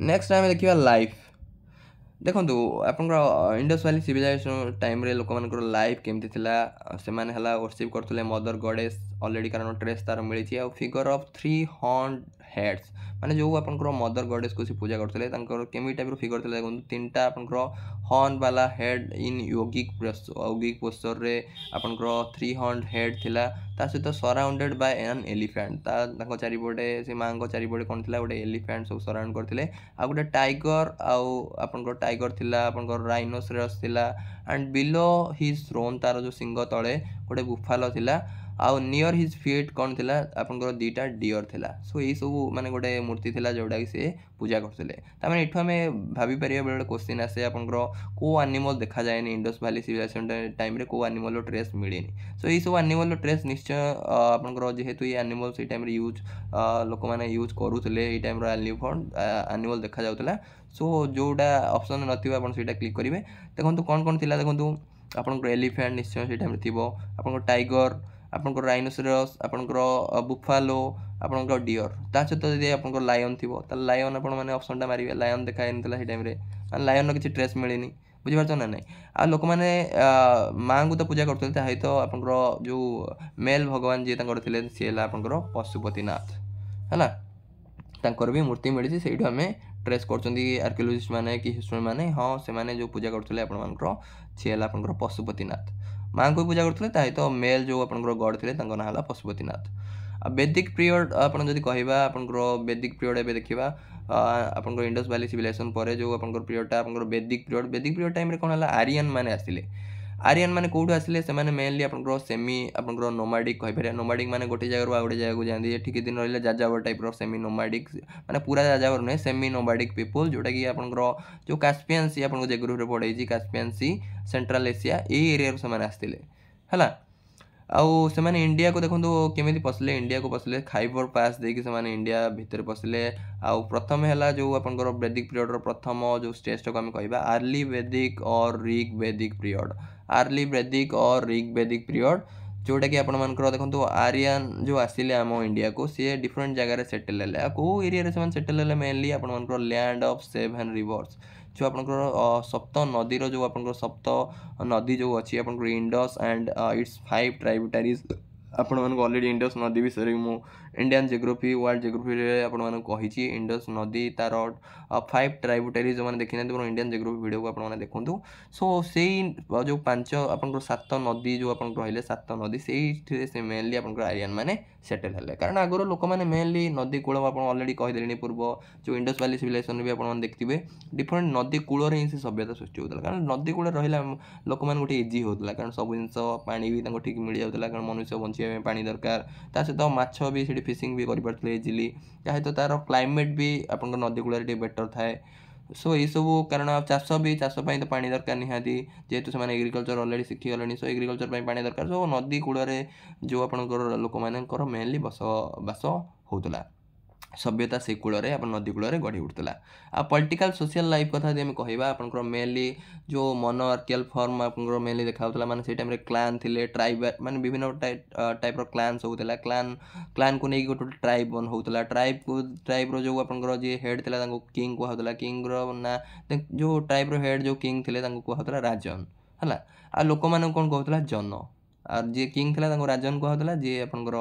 नेक्स्ट आम देखा लाइफ देखो आपंकर इंडस वैली सिविलाइजेशन टाइम रे लोक मानकर लाइफ केमती थिला से माने हला वर्शिप करथले मदर गॉडेस ऑलरेडी कारण ट्रेस तार मिली आ फिगर ऑफ 3 हॉर्न हेड्स माने जो आपंकर मदर गॉडेस को से पूजा करथले तांकर केमी टाइप रो फिगर थिला देखो तीनटा आपंकर हॉर्न वाला हेड इन योगिक पोस्चर रे आपंकर 3 हॉर्न हेड थिला ता सहित सराउंडेड बाय एन एलिफेंट ता चारिपटे से माँ चारिपटे कौन थिला गोटे एलिफेंट सब सराउंड करथिले आ गोटे टाइगर आउ आपंकर टाइगर थिला आपंकर राइनोसेरस थिला एंड बिलो हिज थ्रोन तार जो सिंह तले गोटे बुफालो थिला आउ नियर हिज फीट कौन थिला आपंकर दीटा डियर थिला सो यही सब माने गोटे मूर्ति थिला जोटा कि से पूजा करथिले तामे एठो हमें भाभी परिया बेले क्वेश्चन आसे आपंकर को एनिमल देखा जाए इंडस वैली सिविलाइजेशन टाइम रे को एनिमल ट्रेस मिलेनी सो यही सब एनिमल ट्रेस निश्चय आपंकर जेहेतु ये एनिमल से टाइम रे यूज लोक माने यूज करूथिले ए टाइम रो एनिमल देखा जाउतला सो जोटा ऑप्शन नथिबा आपण सेटा क्लिक करिवे देखंतु कोन कोन थिला देखंतु आपंकर एलिफेंट निश्चय से टाइम रे थिबो आपंकर टाइगर आपंकर राइनोसेरस आपंकर बुफालो आपंकर डियर ता सहित जदि आपंकर लायन थिबो त लायन आपण माने ऑप्शनटा मारिबे लायन देखा एनतला से टाइम रे लायन नो किछि ट्रेस मिलेनी बुझि पारछ ना नहीं आ लोक माने मां को तो पूजा करथले ताहि तो आपंकर जो मेल भगवान जे तांकर थिले से ला आपंकर पशुपतिनाथ हैला तांकर भी मूर्ति मिली से आम ट्रेस कर आर्कियोलॉजिस्ट माने कि हिस्टोरियन माने हाँ से माने जो पूजा करथले आपण मानकर से ला आपंकर पशुपतिनाथ माँ को पूजा करते तो मेल जो आपंकर गॉड थे ना है पशुपतिनाथ। वैदिक पीरियड आपन जदि कहबा आपंकर वैदिक पीरियड एबे देखिबा आपंकर इंडस वैली सिविलाइजेशन पर जो आपंकर पीरियडटा आपंकर वैदिक पीरियड टाइम रे कोन हला आर्यन माने आसिले आर्यन माने कोठु आसिले से माने मेनली आपंकर सेमी आपंकर नोमाडिक कहिपर नोमाडिक माने गोटे जगह रो गोटे जगह को जांदी ठीक दिन रहले जाजावर टाइप रो सेमी नोमाडिक माने पूरा जाजावर नै सेमी नोमाडिक पीपल जोटा कि आपंकर जो कास्पियन सी आपन जे ग्रुप रे पढै छी कास्पियन सी सेंट्रल एशिया ए एरिया रो से माने आस्तिले हला आउ से माने इंडिया को देखो केमी पसले इंडिया को पसले खाइबर पास देकी से माने इंडिया भितर पसले आउ प्रथम हैला जो आपनकर वैदिक पीरियड रो प्रथम जो स्टेज को हम कहबा अर्ली वैदिक और ऋग वैदिक पीरियड अर्ली वैदिक और ऋग वैदिक पीरियड जोटा कि आपण मानकर देखो आर्यन जो आसिले आम इंडिया को सी डिफरेंट जगह सेटल है को एरिया रे सेटल है मेनली आपण मानकर लैंड ऑफ 7 रिवर्स जो आपंकर सप्त नदीर जो आपंकर सप्त नदी जो अच्छी आपंकर इंडस एंड इट्स 5 ट्राइब्यूटारीज आपण मानक ऑलरेडी इंडस नदी विषय मु इंडियन जियोग्राफी वर्ल्ड जियोग्राफी रे आपण मानक कहिची इंडस नदी तार 5 ट्राइब्यूटारीज जो माने देखिना तो इंडियन जियोग्राफी वीडियो को आपण माने देखंतु सो सेही जो 5 आपंकर 7 नदी जो आपण कहले 7 नदी सेही से मेनली आपंकर आर्यन माने सेटल हले कारण आगरो लोक माने मेनली नदी कूल आपण ऑलरेडी कहि देलिनी पूर्व जो इंडस वैली सिविलाइजेशन भी आपण माने देखथिबे डिफरेंट नदी कूल रे से सभ्यता सृष्टि होतला कारण नदी कूल रहिला लोक माने गोटे इजी होतला कारण सब जिंस पानी भी तांको ठीक मिल जाउतला कारण मनुष्य बंचिया में पानी दरकार ता सहित माछ भी सेठी फिशिंग भी करि परथले इजीली या तो तार क्लाइमेट भी आपन नदी कूल रे बेटर थाए सो ये सब कारण चाष भी चाष तो पानी दरकार निहाती जेहेतु से एग्रीकल्चर ऑलरेडी शिखी गले सो एग्रीकल्चर पानी दरकार सो नदी कूल जो आपंकर लोक मानकर मेनली बसबास होतला सभ्यता से कूल नदी कूल गढ़ी उठूला। आ पॉलिटिकल सोशल लाइफ कथा आम कह आपंकर मेनली जो मोनोआर्कियल फॉर्म आपंकर मेनली देखा माने से टाइम क्लान थिले ट्राइब माने विभिन्न टाइप क्लान्स होता क्लान क्लान को लेकिन गोटे ट्राइब बन होता ट्राइब रो जो आपंकर जी हेड थिला किंग कहला किंग रो ना जो ट्राइब रो हेड जो किंग थिले कहला राजन है आ लोक मान कौन कहला जन आ जी किंग थिला राजन कहला जी आपंकर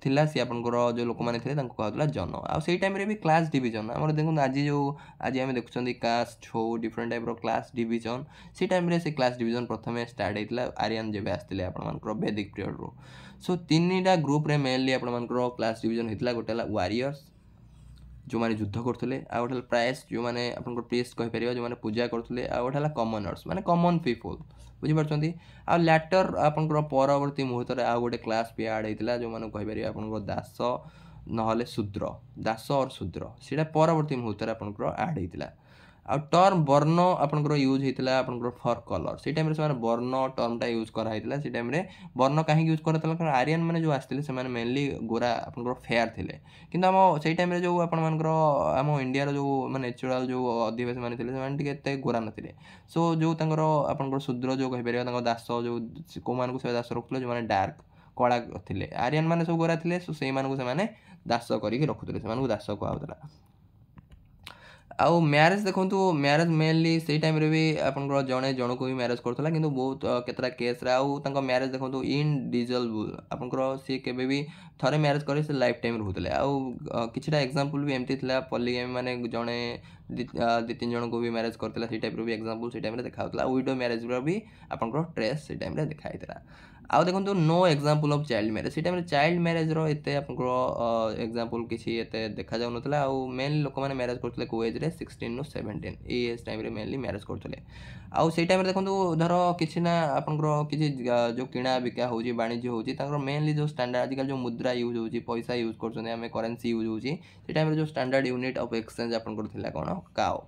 थिला सी आपंकर जो लोक मैंने थे कहला जन आई टाइम भी क्लास डिविजन आम देखो आज जो आज आम देखुं कास्ट छो डिफरेंट टाइप क्लास डिविजन से टाइम से क्लास डिविजन प्रथम स्टार्ट होता आर्यन जब आसते आपर वैदिक पीरियड रू सो तीन टा ग्रुप रे मेनली आपर क्लास डिविजन होता गोटे वारियर्स जो मैंने युद्ध करते आ गए प्राइस जो मैंने आप प्रीस्ट कहीपर जो मैंने पूजा करते आ गए कमनर्स माने कमन पीपल बुझीपार आ लैटर आपंकर परवर्ती मुहूर्त आ गोटे क्लास भी आड होता जो मैंने कहीपर आप दास ना शूद्र दास और शूद्र से परवर्ती मुहूर्त आपंकर आड होता आ टर्म वर्ण आपंकर यूज होता आपंकर फर कलर से टाइम से वर्ण टर्मटा यूज कराइला से टाइम वर्ण कहीं यूज कराला आर्यन मैंने जो आसते से मेनली गोरा आपंकर फेयर थे कि से टाइम जो आपर आम इंडिया जो नेचुराल जो अधिवासी मैंने थे गोरा नथिले सो जो आपंकर शूद्र जो कहीपर दास जो कौन से दास रखुले जो मैंने डार्क कला थे आर्यन मैंने सब गोरा थे सो से दास करके रखुले से दास कहला आउ मैरेज देखो मैरेज मेनली से टाइम रे भी आपंकर जड़े जन को भी मैरेज करता कि बहुत केतरा केस आउ मैरेज देखो इनडिजल्बल आपंकर सी केबे भी थरे मैरेज करे से लाइफ टाइम रोते आउ किछटा एग्जांपल भी एमती थिला पॉलीगैमी माने जड़े दी तीन जन को भी मैरेज करता से टाइप भी एग्जांपल से टाइम देखा विडो मैरेज भी आपंकर ट्रेस से टाइम देखा आउ देखो no example of child marriage से टाइम चाइल्ड मैरेज रो एते आपंकर एग्जांपल किसी एते देखा जाउ नथला आउ मेनली लोक माने मैरेज करथले को एज रे 16 नु 17 ए एज टाइम रे मेनली मैरेज करथले आउ से टाइम रे देखो धर किछि ना आपंकर किछि जो किणा बिका होउची वाणिज्य होउची तांकर मेनली जो स्टैंडर्ड आजकल जो मुद्रा यूज होउची पैसा यूज करछन हमें करेंसी यूज होउची से टाइम रे जो स्टैंडर्ड यूनिट ऑफ एक्सचेंज आपंकर थिला कोन काओ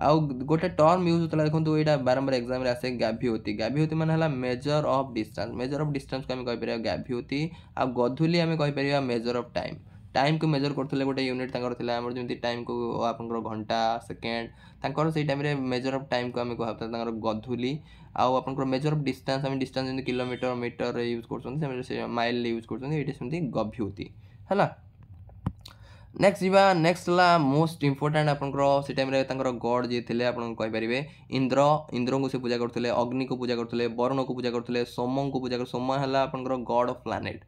आउ गोटे टर्म यूज होता देखो यहाँ बारंबार एग्जाम आसे गाभियोती गाभियोती माने मेजर ऑफ डिस्टेंस को आम कहीपर गाभियोती आ गधुली आम कहीपर मेजर ऑफ टाइम टाइम को मेजर करते गोटे यूनिट जमी टाइम को आप घंटा सेकेंड से टाइम मेजर ऑफ टाइम को आम कहता गधुली आउ आप मेजर ऑफ डिस्टेंस आम डिस्टेंस किलोमीटर मीटर यूज कर माइल यूज कर गभ्युति है नेक्स्ट जीवा नेक्स्ट ला मोस्ट इंपोर्टेंट आपंकर से टाइम गॉड जी थे आप कहींपर इंद्र इंद्र को से पूजा करते अग्नि को पूजा करते वरुण को पूजा करते सोम को पूजा कर सोम है आपंकर गॉड ऑफ प्लानेट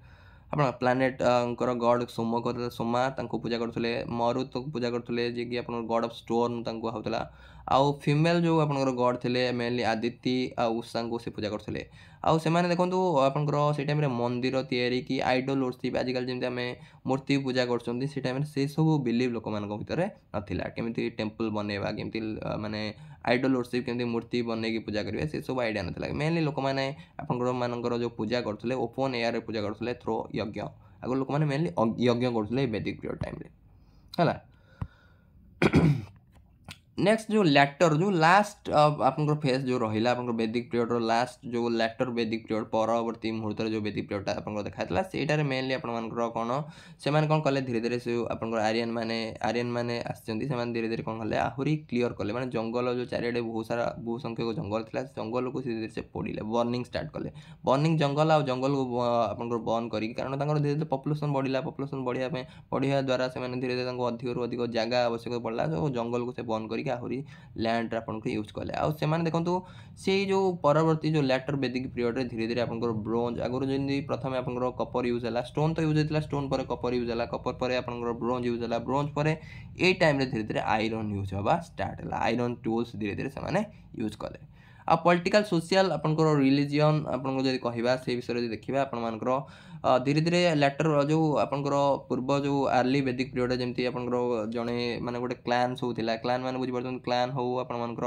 आप प्लानेट गॉड सोम कहते सोमा पूजा करते मरुत को पूजा करते जी कि गॉड ऑफ स्टोर्म कहला आउ फीमेल जो आपंकर गॉड थे मेनली आदित्य आ उषा को से पूजा करते आउ से देखो आपंकर से टाइम मंदिर तैयारी कि आइडल वर्शिप आजिकल जमी आम मूर्ति पूजा कर टाइम से सब बिलीव लोक मान भर नाला केमी टेम्पल बनवा केमी माने आइडल वर्शिप केमी मूर्ति बनई पूजा करेंगे से सब आइडिया नाला मेनली लोक मैंने आपंकर जो पूजा करते ओपन एयर पूजा करते थ्रो यज्ञ आगे लोक मैंने मेनली यज्ञ करते वैदिक पीरियड टाइम है नेक्स्ट जो लैटर जो लास्ट आपंकर फेज जो रहा आप वैदिक पीरियड लास्ट जो लैटर वैदिक पीरियड परवर्ती मुहूर्त जो वैदिक पीरियड आप देखा से मेनली आपंकर कौन से कौन कले धीरे धीरे से आप आर्यन मैंने आसते धीरे धीरे कौन कले आहरी क्लीयर कले मैंने जंगल जो चारिड़े बहुत सारा बहुत संख्यक जंगल था जंगल को धीरे धीरे से पोड़े बर्निंग स्टार्ट कले बर्निंग जंगल आ जंगल को आपंकर बर्न करी कारण धीरे धीरे पॉपुलेशन बढ़ला पॉपुलेशन बढ़िया द्वारा से धीरे धीरे अधिक अधिक जगह आवश्यक पड़ा जो जंगल को से बर्न कर आहरी लैंड आपन यूज कले आउ से देखो से जो परवर्ती जो लैटर वैदिक पीरियड धीरे धीरे आपंकर ब्रोंज आगुरी जमी प्रथम आपंकर कपर यूज है स्टोन तो यूज होता स्टोन पर कपर यूज है कपर पर आपंकर ब्रोंज यूज है ब्रोंज पर ए टाइम धीरे धीरे आयरन यूज होगा स्टार्ट है आयरन टूल्स धीरे धीरे से यूज कले आ पॉलिटिकल सोशल आपंकर रिलीजियन आपको जब कहवा से विषय देखा आपर धीरे धीरे लैटर जो आपंकर पूर्व जो अर्ली वैदिक पीरियड जमी आपंकर जड़े माने गोटे क्लान सब था क्लान मैंने बुझीपार क्लान हो आपंकर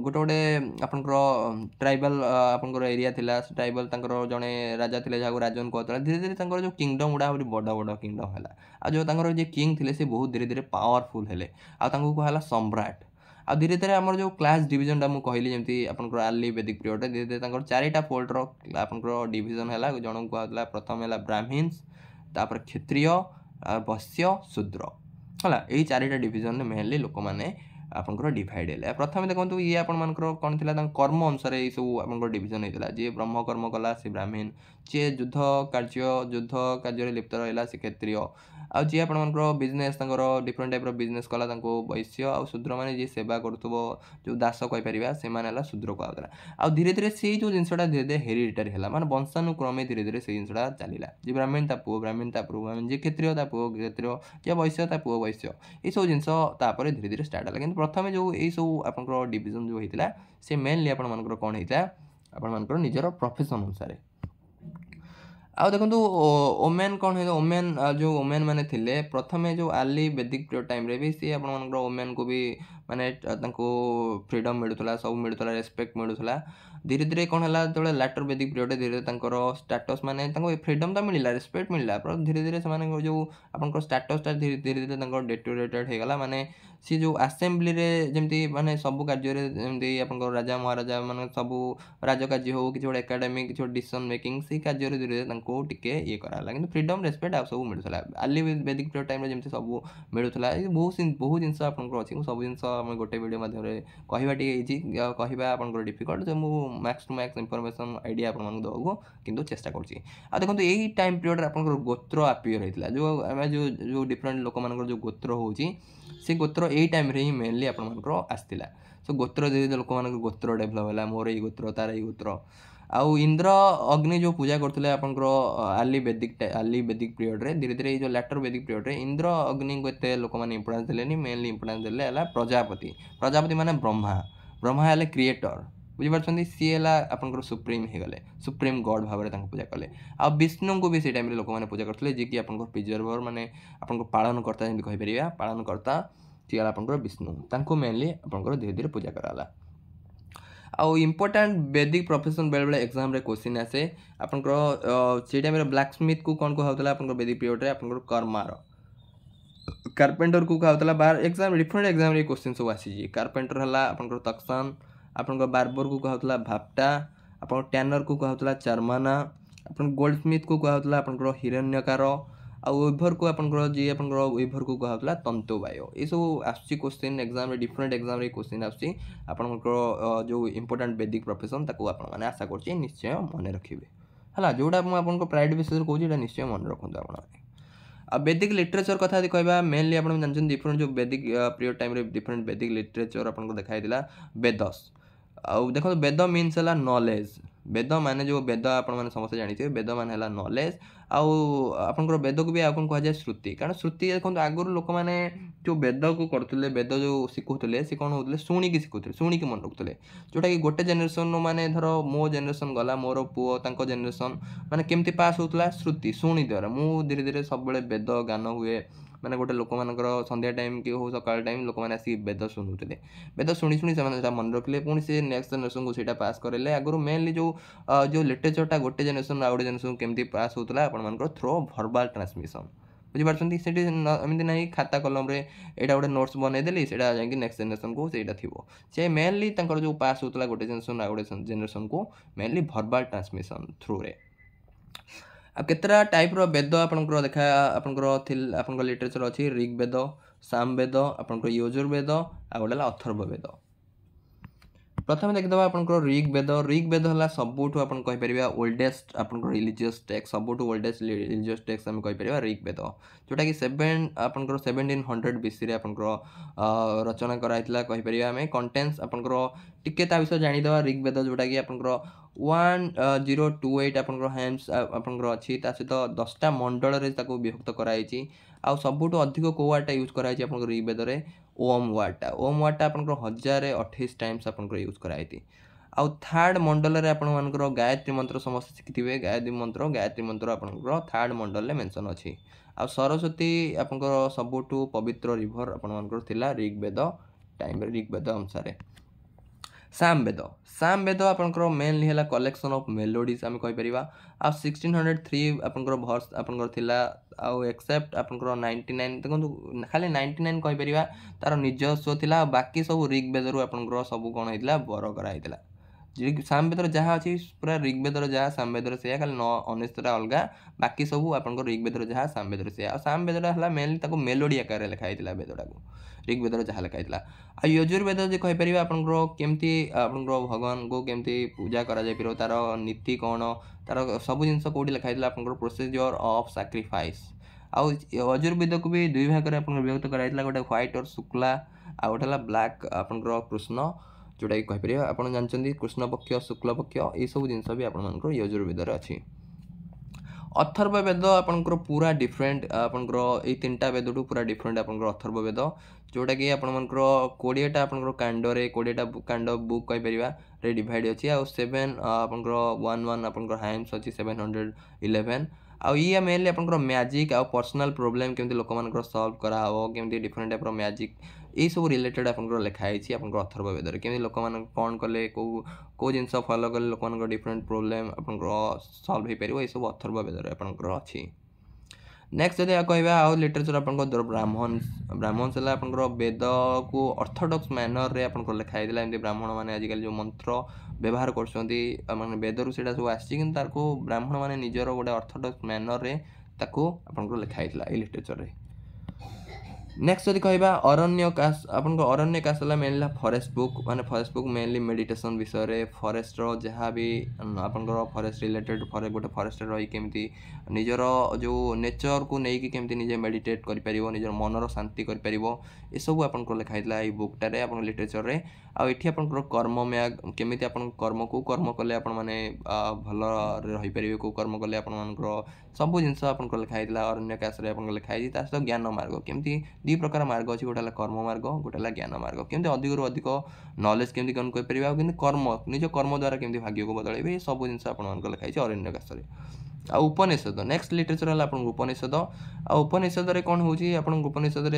गोटे गोटे आपंकर ट्राइबल आपंकर एरिया थिला ट्राइबल जड़े राजा थे जहाँ राजन कहता धीरे धीरे जो किंगडम गुड़ा बड़ बड़ किंगडम है आ जो किंग थे से बहुत धीरे धीरे पावरफुल है कहला सम्राट आ धीरे धीरे आम जो क्लास डिविजन टा कहली जमी आपंकर आर्ली वैदिक पीरियड धीरे धीरे चारिटा फोल्डर आपंकर डिविजन है जन कहला प्रथम है ब्राह्मण्स तापर क्षत्रिय ବୈଶ୍ୟ ଶୂଦ୍ର ହେଲା ଏଇ ଚାରିଟା डिविजन मेनली लोक मैंने आपंकर डिवाइड है प्रथम देखो ये आपर कौन थी कर्म अनुसार ये सब आप डिविजन होता जी ब्रह्म कर्म कला सी ब्राह्मण जी युद्ध कार्य लिप्त रहा सी क्षत्रिय आउ जी आपर बिजनेस डिफरेंट टाइप बिजनेस कला वैश्य आ शूद्र मैंने जी सेवा करुव जो दास कहीपर से शूद्र कहला आ धीरे धीरे से जो जिनसा धीरे धीरे हेरिडिटरी है माने वंशानुक्रमे धीरे धीरे से जिनसा चलला जी ब्राह्मण ता पुओ ब्राह्मण ता पुओ जी क्षत्रिय ता पुओ क्षत्रिय जी वैश्य ता पुओ वैश्य ये सब जिनस धीरे धीरे स्टार्ट है कि प्रथम जो यही सब आप डिविजन जो होता से मेनली आपर कौन होता आपर निजर प्रोफेशन अनुसार आउ देखो ओमेन कौन है ओमेन जो ओमेन मैंने थिले प्रथमे जो आर्ली वैदिक पीरियड टाइम रे भी सी आप ओमेन को भी माने फ्रीडम मिलूला सब मिलूला रेस्पेक्ट मिलूला धीरे धीरे कौन है जो लैटर वैदिक पीरियड धीरे धीरे स्टाटस माने फ्रीडम तो मिलला रेस्पेक्ट मिलला पर धीरे धीरे से जो आप स्टाटसटा धीरे धीरे डेटोरेटेड होगला माने सी जो आसेम्बली रे जमती माने सब कार्य जमती आप राजा महाराजा माने सब राजकार्य हो कि एकाडेमिक किसी डिसीजन मेकिंग से कार्य धीरे धीरे टिके ये कराला कि फ्रीडम रेस्पेक्ट आप सब मिलूला आर्ली वैदिक पीरियड टाइम जमी सब मिलूला बहुत जिन अच्छी सब जिन गोटे वीडियो मध्यम कहवा कहवा आप डिफिकल्ट जो मुझे max to max information idea आपको कि चेष्टा करुँची आ देखो यही टाइम पीरियड आप गोत्र आपियर होता जो आम जो डिफरेंट लोक मान जो गोत्र हो से गोत्र यही टाइम ही मेनली आपर आसला सो गोत्र धीरे धीरे लोक मान गोत्र डेभलप है मोर ये गोत्र तार ये गोत्र आउ इंद्र अग्नि जो पूजा करते आर्ली वैदिक पीरियड रे धीरे धीरे जो लैटर वैदिक पीरियड रे इंद्र अग्नि को एत लोक मैंने इंपोर्टेंस देलेनी मेनली इंपोर्टेंस देले प्रजापति माने ब्रह्मा है क्रिएटर बुझीपार सी है आप सुप्रीम होगले सुप्रीम गॉड भाव में पूजा कले आ विष्णु को भी से टाइम लोक मैंने पूजा करते जी कि आप प्रिजर्वर माने आपको पालनकर्ता जमी कहीपर पालनकर्ता सी आप विष्णु मेनली आप धीरे धीरे पूजा कराला आउ इम्पोर्टाट वैदिक प्रोफेशन बेले बेले एग्जाम रे क्वेश्चन आसे आपंकर से टाइम ब्लैक स्मिथ को कौन कहला आप वैदिक पीरियड रे आपंकर कर्मार कार्पेंटर को कहला बार एग्जाम डिफरेंट एग्जाम रे क्वेश्चन सब आसी कार्पेंटर हला आपंकर तक्सन आपंकर बार्बर को कहला भाप्टा आप टैनर को कहला चारमाना अपन गोल्ड स्मिथ को कहला आपंकर हिरण्यकार आइभर को आपंकर जी आपंकर इभर को कहला तंतुवाय ये सब आसुची क्वेश्चन एग्जाम रे डिफरेंट एग्जाम रे क्वेश्चन आसुची आपंकर जो इंपोर्टेंट वैदिक प्रोफेशन ताको आपण माने आशा करछि निश्चय मन रखिबे हला जोडा हम आपनको प्राइड विषय कहूछि एटा निश्चय मन रखंतु आपण वैदिक लिटरेचर कथा यदि कहबा मेनली आपण जानछन डिफरेंट जो वैदिक पीरियड टाइम रे डिफरेंट वैदिक लिटरेचर आपनको देखाई दिला वेदस आउ देखो वेद मीन्स है नॉलेज वेद माने जो वेद आपने समस्त जानते वेद मान है नॉलेज आउ आपंकर वेद को भी कौन कह जाए श्रुति कारण श्रुति देखो आगुरी लोक मैंने जो वेद को करते वेद जो शिखुले सी कौन होते शुणिकी शिखुले शुणिकी मन रखुले जोटा कि गोटे जेनेरेशन माने धर मो जेनेरेशन गला मोर पुओ तांको जेनेरेशन माने केमती पास होता श्रुति शुणी द्वारा मु धीरे धीरे सब वेद गान हुए माने गोटे लोक मानकर संध्या टाइम कि हो सकाल टाइम लोक मैंने आसिक वेद शुणुते वेद शुणी शुणी से मन रखिले पुणी से नेक्स्ट जेनेरेशन को सीटा पास करेले आगुरी मेनली जो लिटरेचरटा गोटे जेनेरेशन आ गोटे जेनेरेशन केमती पास होता आप थ्रो भर्बाल ट्रांसमिशन बुझीपार्टी से एमती ना खाता कलम रे एटा गोटे नोट्स बनईदेली से नेक्स्ट जेनेरेशन को सहीटा थी से मेनली जो पास होता गोटे जेनेरेशन आ गोटे जेनेरेशन को मेनली भर्बाल ट्रांसमिशन थ्रू रे केतरा टाइप रो वेद आपनकर देखा आपनकर लिटरेचर अच्छी ऋग्वेद सामवेद आपनकर यजुर्वेद आ गोटे अथर्व वेद प्रथम देखिदबा आपनकर ऋग्वेद है सबुठ आप कहीपर ओल्डेस्ट आपनकर रिलीजियस टेक्स्ट सबुठ ओल्डेस्ट रिलीजियस टेक्स्ट आम कहीपर ऋग्वेद जोटा कि 1700 BC रे आपनकर रचना कराइतला कहीपर आम कंटेन्स आपनकर टिके ता विषय जानिदबा ऋग्वेद जोटा कि आपनकर 1028 आपनकर हैम्स आपनकर अच्छी ता सहित 10टा मंडल रे ताको विभक्त कराइछि आ सबुठ अधिक को वार्डटा यूज कराइछि आपनकर ऋग्वेद रे ओम वार्डटा आपनकर 1028 टाइम्स आपनकर यूज कराइछि आउ थर्ड मंडल रे आपण मानकर गायत्री मंत्र समस्त शिखिथिबे गायत्री मंत्र आपनकर थर्ड मंडल रे मेंशन अछि आ सरस्वती आपनकर सबुठ पवित्र रिवर आपण मानकर थिला ऋग्वेद टाइम रे ऋग्वेद अनुसार सामवेद आपनकर मेनली है कलेक्शन ऑफ मेलोडीज आम कहीपर आ 1603 आपनकर भर्स आपनकर थिला आउ एक्सेप्ट आपनकर 99 देखो खाली 99 कहीपर तार निजस्व थिला बाकी सब ऋग्वेद रु आपनकर सब कौन होइतिला बर करा होइतिला सामवेदर जहाँ अच्छी पूरा ऋग्वेदर जहाँ सामवेदर से खाली 19टा अलग बाकी सब आपंकर ऋग्वेदर जहाँ सामवेदर से सामवेदर है मेनली मेलोडी आकार लिखाई वेदटा को ऋग्वेदर जहाँ लिखाई आ यजुर्वेद जो कहीपर आपंकर केमती आपंकर भगवान को केमती पूजा कर तार नीति कौन तार सब जिन कौटी लिखाई आपंकर प्रोसीजर ऑफ सैक्रिफाइस आउ यजुर्वेद को भी दुई भाग में विभक्त कराइला गोटे व्हाइट और शुक्ला आ गोटे ब्लैक आपंकर कृष्ण जोटा कि कहीपर आप जानते कृष्ण पक्ष शुक्ल पक्ष ये सब जिन भी आपर यजुर्वेद अच्छी अथर्ववेद आपंकर पूरा डिफरेंट आपंकर ये 3टा वेद टू पूरा डिफरेंट आपंकर अथर्ववेद जोटा कि आपंकर 20टा आपंकर कांडरे 20टा कांड बुक कहीपर डिवाइड अच्छी आ 7 आपंकर 1 आपंकर हाइम्स अच्छी 711 आउ ये मेनली आपंकर मैजिक आ पर्सनल प्रोब्लेम केमती लोक मान सल्व कराव केमती डिफरेंट टाइप मैजिक ये सब रिलेटेड आपंकर लिखाई आपंकर अथर्ववेद केमती लोक मान कौन कले को जिन फॉलो कले लोक मान डिफरेंट प्रोब्लेम आपंकर सल्व हो पार ये सब अथर्ववेद आपंकर अच्छी नेक्स्ट जब कहवा आउ लिटरेचर आप ब्राह्मण्स है आप वेद को ऑर्थोडॉक्स मैनर रे आप लिखाई एमती ब्राह्मण मैंने आजिकल जो मंत्र व्यवहार कर वेदर से सब आसको ब्राह्मण मैंने निजर गोटे ऑर्थोडॉक्स मैनर रे ताको आप लिखाई लिटरेचर रे नेक्स्ट जब कहवा अरण्यकाश आप अरण्यकाश है मेनली फरेस्ट बुक माने फरेस्ट बुक मेनली मेडिटेशन विषय फरेस्ट जहाँ भी आपंकर फरेस्ट रिलेटेड गोटे फरेस्ट रही केमती निजर जो नेचर को लेकिन केमती निजे मेडिटेट कर निजर मनर शांति कर ये सब आपंकर लिखाई बुकटारे आप लिटरेचर रे आठी आपंकर कर्म मैग केमी कर्म को कर्म कले आप भल रही पारे को कर्म कले आपर सब जिन आपंकर लिखाई अरण्यकाश लिखाई सहित ज्ञान मार्ग केमती दी प्रकार मार्ग अच्छी गोटे कर्म मार्ग गोटे ज्ञान मार्ग केमती अधिक अधिक नॉलेज केमती कौन कर कर्म निज कर्म द्वारा केमती भाग्य को बदल सब जिन आप लिखाई अरण्यकाश आ उपनिषद नेक्स्ट लिटरेचर है आप उपनिषद आ उपनिषद कौन हो उपनिषद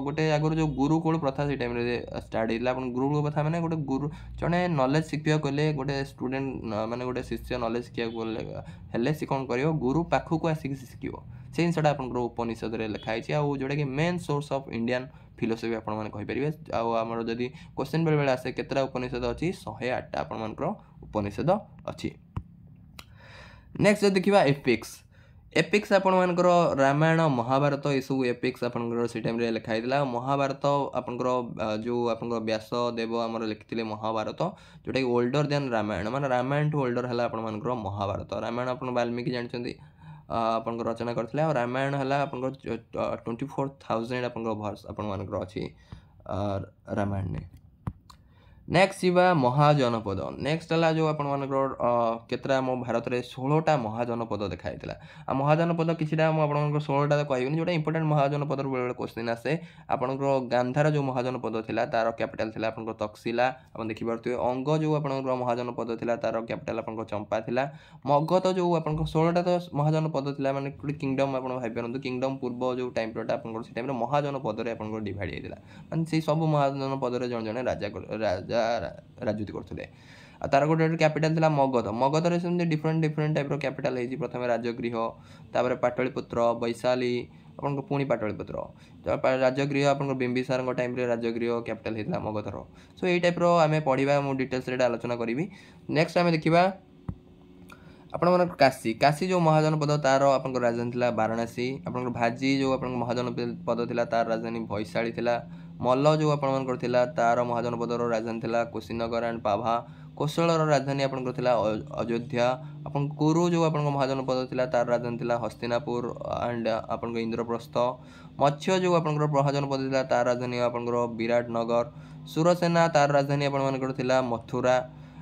गोटे आगर जो गुरुकुल प्रथा से टाइम स्टार्ट होता है गुरुकुल प्रथा मैंने गोटे गुरु जड़े नॉलेज शिखा गले गोटे स्टूडेंट माने गोटे शिष्य नॉलेज शिखा सी कौन कर गुरु पाखक आसिक शिख से जिनसा आप उपनिषद लिखाई जोटा कि main source of Indian philosophy आपरे आमर जदि क्वेश्चन बेले आसे केतटा उपनिषद अच्छी 108टा आपर उपनिषद अच्छी नेक्स्ट जो देखा एपिक्स आपर रामायण महाभारत ये सब एपिक्स आपर से टाइम लिखाई महाभारत आपर जो आप व्यासदेव आम लिखिते महाभारत जोटा कि ओल्डर देन रामायण माने रामायण टू ओल्डर है आपर महाभारत रामायण आप वाल्मीकि जानते आप रचना करते रामायण है आप 24,000 वर्ष आपर अच्छी रामायण ने नेक्स्ट जीवा महाजनपद नेक्स्ट है जो आपटा मो भारत में 16टा महाजनपद देखाई आ महाजनपद किसी आप 16टा कहबी जो इंपोर्टेंट महाजनपद बेले क्वेश्चन आसे आपण गांधार जो महाजनपद था तार कैपिटल था आप तक्षशिला आप देखिपे अंग जो आप महाजनपद था तार कैपिटल आप चंपा था मगध जो आप 16टा तो महाजनपद था मैंने किंगडम आप भाई किंगडम पूर्व जो टाइम से टाइम महाजनपद आप डिवाइड होता है से सब महाजनपद जन जन राजा राजनीति करते तार गोटे कैपिटल था मगध मगधर से डिफरेंट टाइप कैपिटल है प्रथम राजगृह तापर पाटलिपुत्र वैशाली आप पुणी पाटलिपुत्र राजगृह आप बिंबिसार टाइम राजगृह कैपिटल होता मगधर सो यही टाइप आम पढ़ा मुझे डिटेल्स आलोचना करी नेक्स्ट आम देखा आपण काशी काशी जो महाजनपद तार आप राजधानी था वाराणसी आप भाजी जो आप महाजनपद था तार राजधानी वैशाली था मल्ल जो आप तार महाजनपद राजधानी था कुशीनगर एंड पाभा कौशल राजधानी आपंकर अयोध्या अपन कुरु जो आप महाजनपद था तार राजधानी था हस्तिनापुर एंड आप इंद्रप्रस्थ मत्स्य जो आप महाजनपद था तार राजधानी आपंकर विराटनगर सुरसेना तार राजधानी आपंकर मथुरा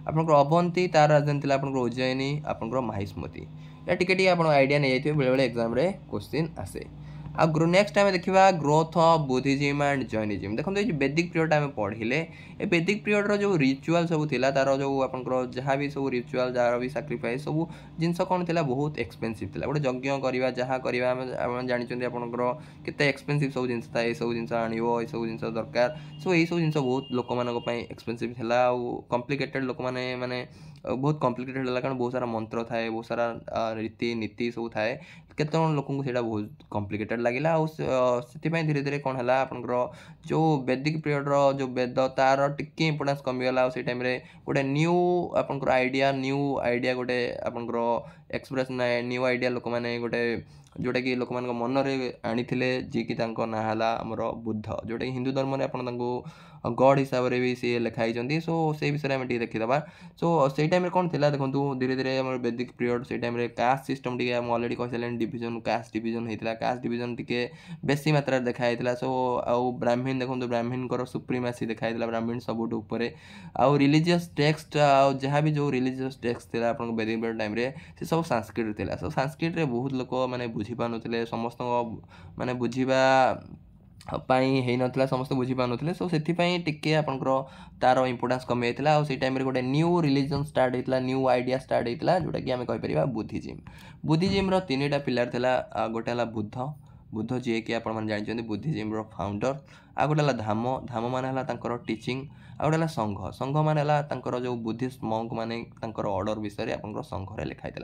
आपंकर अवंती तार राजधानी था आपंकर उज्जयिनी आपंकर माहिस्मती या टिके आप आइडिया नहीं जाइए बेले बेले एग्जाम रे क्वेश्चन आसे आ नेक्स्ट टाइम देखा growth of Buddhism and Jainism देखो ये वैदिक पीरियड आम पढ़ले ए वैदिक पीरियड रो जो रिचुअल सब थिला तार जो आपंकर जहाँ भी सब रिचुअल जहाँ भी सैक्रिफाइस सब जिनस कौन थिला बहुत एक्सपेंसिव थिला गोटे यज्ञ करवा जहाँ करवा आम जानते आपंकर केते एक्सपेंसिव सब जिन था ये सब जिन आणव ये सब जिन दरकार सो यही सब जिन बहुत लोक मानी एक्सपेंसिव थिला कॉम्प्लिकेटेड लोक माने बहुत कॉम्प्लिकेटेड है कारण बहुत सारा मंत्र थाए बहुत सारा रीति नीति सब थाए केत लोक बहुत कॉम्प्लिकेटेड लगिला से धीरे धीरे कौन है आपंकर जो वैदिक पीरियड जो वेद तार टिके इंपोर्टेंस कमिगला से टाइम गोटे न्यू आपंकर आइडिया गोटे आपंकर एक्सप्रेस न्यू आइडिया लोक मैंने गोटे जोटा कि लोक मान मनरे आनी जी की ना है आमर बुद्ध जोटा कि हिंदू धर्म में आपको गॉड हिसाब से भी सी लिखाई सो से विषय में देखीदे सो से टाइम कौन थी देखो धीरे धीरे आम वैदिक पीरियड से time caste system T already कही सारे डिविजन कास्ट डिविजन होता कास्ट डिविजन टी बेसी मात्रा देखाई सो आउ ब्राह्मण देखो ब्राह्मण सुप्रीमेसी देखाई ब्राह्मण सबुठ उपर आउ रिलीजियस टेक्स्ट जहाँ भी जो रिलीजियस टेक्स्ट था आप वैदिक पीरियड टाइम से सब संस्कृत थी सो संस्कृत रे बहुत लोक मैंने बुझीपारे समस्त माने बुझा नथिला समस्त बुझीपारे सो से टिके आपंकर तार इंपोर्टेंस कमी जाता और टाइम गोटे न्यू रिलीजन स्टार्ट होता न्यू आइडिया स्टार्ट होता जोटा कि आम कहीपर बुद्धिजिम तीन पिलार था गोटे बुद्ध बुद्ध जी कि आप जानते बुद्धिजिम फाउंडर आ गोटे धाम धाम मान टीचिंग आ गोटे संघ संघ मान जो बुद्धिस्ट मंक माने ऑर्डर विषय आप संघ लिखाई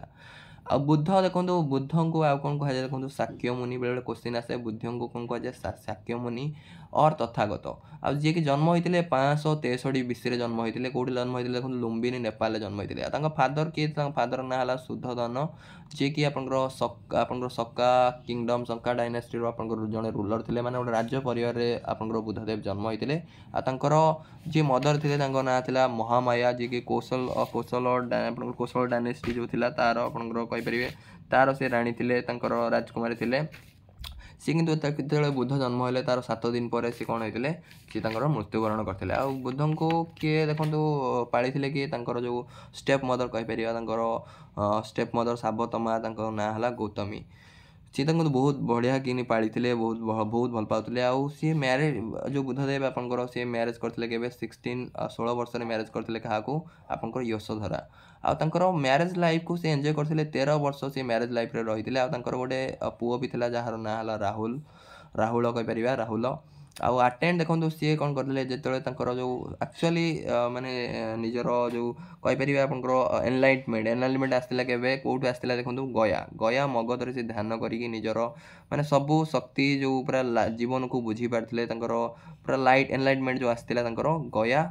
आ बुद्ध देखो बुद्ध को आउ कौन कह देखो शाक्य मुनि बेले क्वेश्चन आसे बुद्ध को कौन कह शाक्य मुनि और तथागत आ जी की जन्म होते 563 बीसी जन्म होते कौटी जन्म होते देखो लुम्बिनी नेपाल जन्म होते फादर किए फादर ना है शुद्धधन जी कि आपंकर सक्का किंगडम सक्का डायनेस्टी जड़े रूलर थे मैंने गोटे राज्य परिवार आपंकर बुद्धदेव जन्म होते जी मदर थे ना था महामाया जी की कौशल डायनेस्टी जो थी तार आपंकर तार से राणी थे राजकुमारी थे सी कि बुद्ध जन्म है तार 7 दिन पर सी कौन होते सी मृत्युवरण करते आ बुद्ध को किए देखो पाड़ी कि जो स्टेप मदर कहीपर स्टेप मदर साबतमा ना है गौतमी सी बहुत बढ़िया कि पाड़ी बहुत भल पाते आउ सी मैरेज जो बुद्धदेव आपंकर सी मैरेज करते के 16 वर्ष मैरेज करते क्या आपंकर यशोधरा आर मैरेज लाइफ को सी एंजॉय करते 13 वर्ष सी मैरेज लाइफ रे रही गोटे पुओ भी था जार ना है राहुल राहुल कहीपर राहुल आउ अटेंड देखो सी कौन करते जो जो एक्चुअली माने निजर जो कहीपर आपंकर एनलाइटमेंट आसला के कौटू आसला देखो गया गया मगधर से ध्यान करी निजर माने सबू शक्ति जो पूरा जीवन को बुझी पार्थे पूरा लाइट एनलाइटमेंट जो आसला गया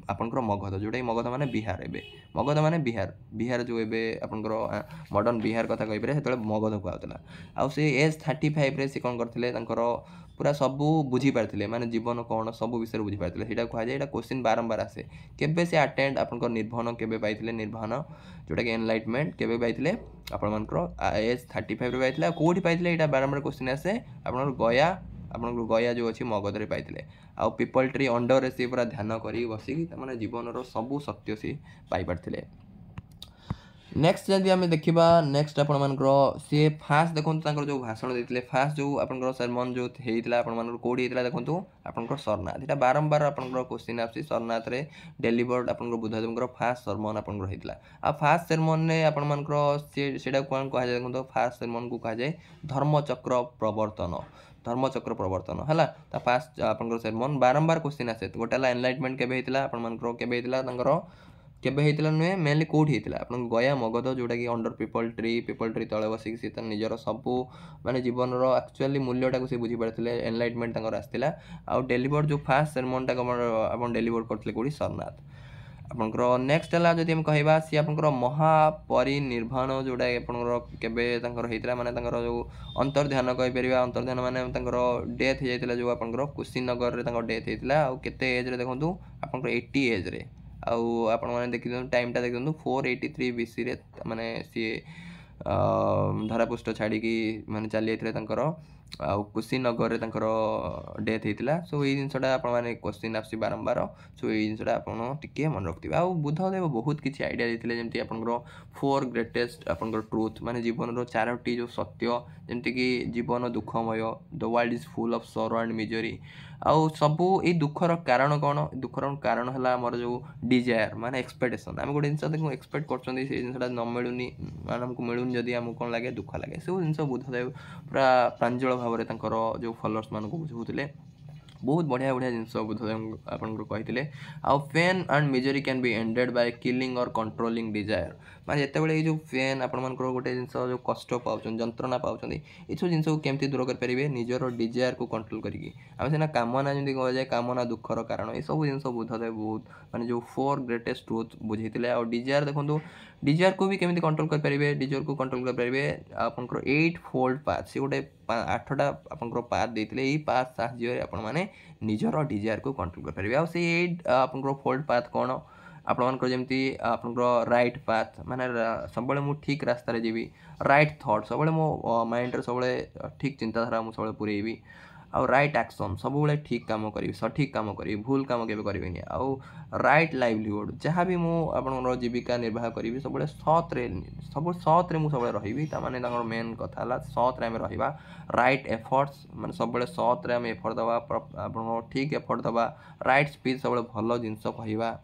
आपंकर मगध जोटा मगध माने बिहार एवं मगध माने बिहार बिहार जो एवं आपंकर मॉडर्न बिहार कथा कहीपर से मगध को आउला आउ से एज 35 से कौन करते पूरा सबू बुझी पार्थे माने जीवन कौन सब विषय बुझी पार्थे से कहुए क्वेश्चन बारंबार आसे केबे से अटेंड आपंकर निर्भन केबे पाइथिले निर्भन जोटा कि एनलाइटमेंट केबे पाइथिले आपंकर एज 35 पाइथिले कोठी पाइथिले एटा बारंबार क्वेश्चन आसे आपंकर गया आपंकर गया जो अच्छी मगध पाइथिले आउ पीपल ट्री अंडर सी पूरा ध्यान करी बसिकी माने जीवन सबू सत्य सी पाई पार्थिले नेक्स्ट जदि आम देखा नेक्स्ट आपर सी फास्ट देखो जो भाषण देते फास्ट जो आपंकर सरमन जो होता है कौटी होता देखो आपंकर सरनाथ यहाँ बारंबार आपंकर क्वेश्चन आसी सरनाथ रे डेलीवर्ड आपंकर बुद्धदेव फास्ट सरमन आपंकर होता आ फास्ट सरमन में आपंकर से कौन कह देखो फास्ट सरमन को कह जाए धर्मचक्र प्रवर्तन धर्मचक्र प्रवर्तन है फास्ट आपंकर सरमन बारंबार क्वेश्चन आसे गोटे एनलाइटमेंट केबे होता आपंकर केबे होता नुहे मेनली कौटी होता आप गया मगध जोटा कि अंडर पीपल ट्री तले बसिक सी निजर सबू माने जीवन एक्चुअली मूल्यटा से बुझी पार्थे एनलाइटमेंट आसला आउ डेलीवर्ड जो फास्ट सेरेमनीटा आप डेलीवर्ड करते कौटी सरनाथ आपंकर नेक्स्ट है जदि हम कहवा सी आपंकर महापरिनिर्वाण जोटा आपंकर होता माने जो अंतर्ध्यान कहीपर अंतर्ध्यान माने डेथ हो जाता जो आपंकर कुशीनगर में डेथ होता आउ केते एज रे देखो आपंकर 80 एज रे आउ आपण मैंने देखी टाइमटा देखते 483 बीसी रे माने सी धरापृष्ठ छाड़ी माने चली जाते आउ कुशीनगर में डेथ होता सो ये जिनसा आपने क्वेश्चन आस बारंबार सो ये जिनसा आपे मन रखिए आउ बुद्धदेव बहुत किसी आइडिया देते जमी आपंकर 4 ग्रेटेस्ट आपंकर ट्रुथ माने जीवन 4टी जो सत्य जमीक जीवन दुखमय the world is full of sorrow and misery आउ सबू ये दुखर कारण कौन दुखर कारण है आमर जो डिजायर माने एक्सपेक्टेशन आम गोटे जिन एक्सपेक्ट कर जिनसा न मिलूनी आमको मिलूनी जदि आमको कौन लगे दुख लगे सब जिन बुद्धदेव पूरा प्रांजल भाव में जो फलोअर्स मान बुझाते बहुत बढ़िया बढ़िया जिनस बुद्धदेव आपंकर कही आउ pain and misery can be ended by killing और कंट्रोलिंग डिजायर माने जितेबाला ये जो पेन आपण गोटे जिन जो कष्ट पाँच जंत्रणा पाँच ये सब जिन केमती दूर करेंगे निजर डिजायर को कंट्रोल करके आम सीना कामना जमी कह जाए कामना दुखर कारण ये सब जिन बुद्धदेव बहुत माने जो 4 ग्रेटेस्ट ट्रुथ बुझे आ डिजायर देखो डिजायर को भी केमी कंट्रोल करेंगे डिजायर को कंट्रोल करेंगे आपंकर 8 फोल्ड पाथ से गोटे 8टा आपंकर पाथ देते यही पाथ साहाଯ୍य आपण मैंने निजर डिजायर को कंट्रोल करेंगे आउ से 8 आपंकर फोल्ड पाथ कौन आपंकर जमी आपंकर राइट पाथ माने सब मु ठीक रास्तार जीवी राइट थॉट सब मो माइंड सब ठीक चिंताधारा मुझे सब पुरेबी आउ राइट एक्शन सब ठीक काम करी सठिक काम करी भूल काम केबे करिवेनी आउ राइट लाइवलीहुड जहाँ भी मु आपनकर जीविका निर्वाह करी सब सतरे मु सब रही ताने मेन कथा है सतरे आम रहा राइट एफर्ट्स माने सब सतरे आम एफर्ट दवा आप ठीक एफर्ट दवा राइट स्पीच सब भल जिनस कहवा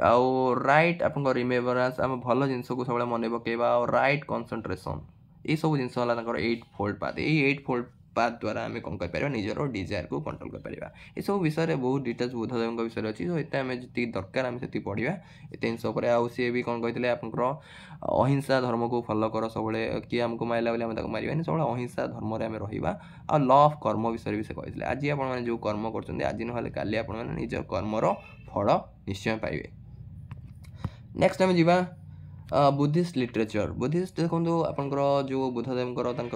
आउ राइट आपन रिमेम्बरांस आम भल जिनस को सब मन पकेबा और राइट कंसंट्रेशन ये सब जिनस 8 फोल्ड पाथ ये 8 फोल्ड पाथ द्वारा आम कौन कर निजर डिजायर को कंट्रोल कर ये सब विषय बहुत डिटेल्स बुद्धदेव विषय अच्छी सो ये आम जी दरकार आम से पढ़ा ये जिनस आउ सी भी कौन कहते आपंकर अहिंसा धर्म को फॉलो कर सब किए आमको मारिला बोली मारे सब अहिंसा धर्म आम रहा आ लॉ ऑफ कर्म विषय भी से कहते आज आप जो कर्म कर आज ना काली आप निजर कर्मर फल निश्चय पाइबे। नेक्स्ट आम जावा बुद्धिस्ट लिटरेचर बुद्धिस्ट देखो आपंकर जो बुद्धदेव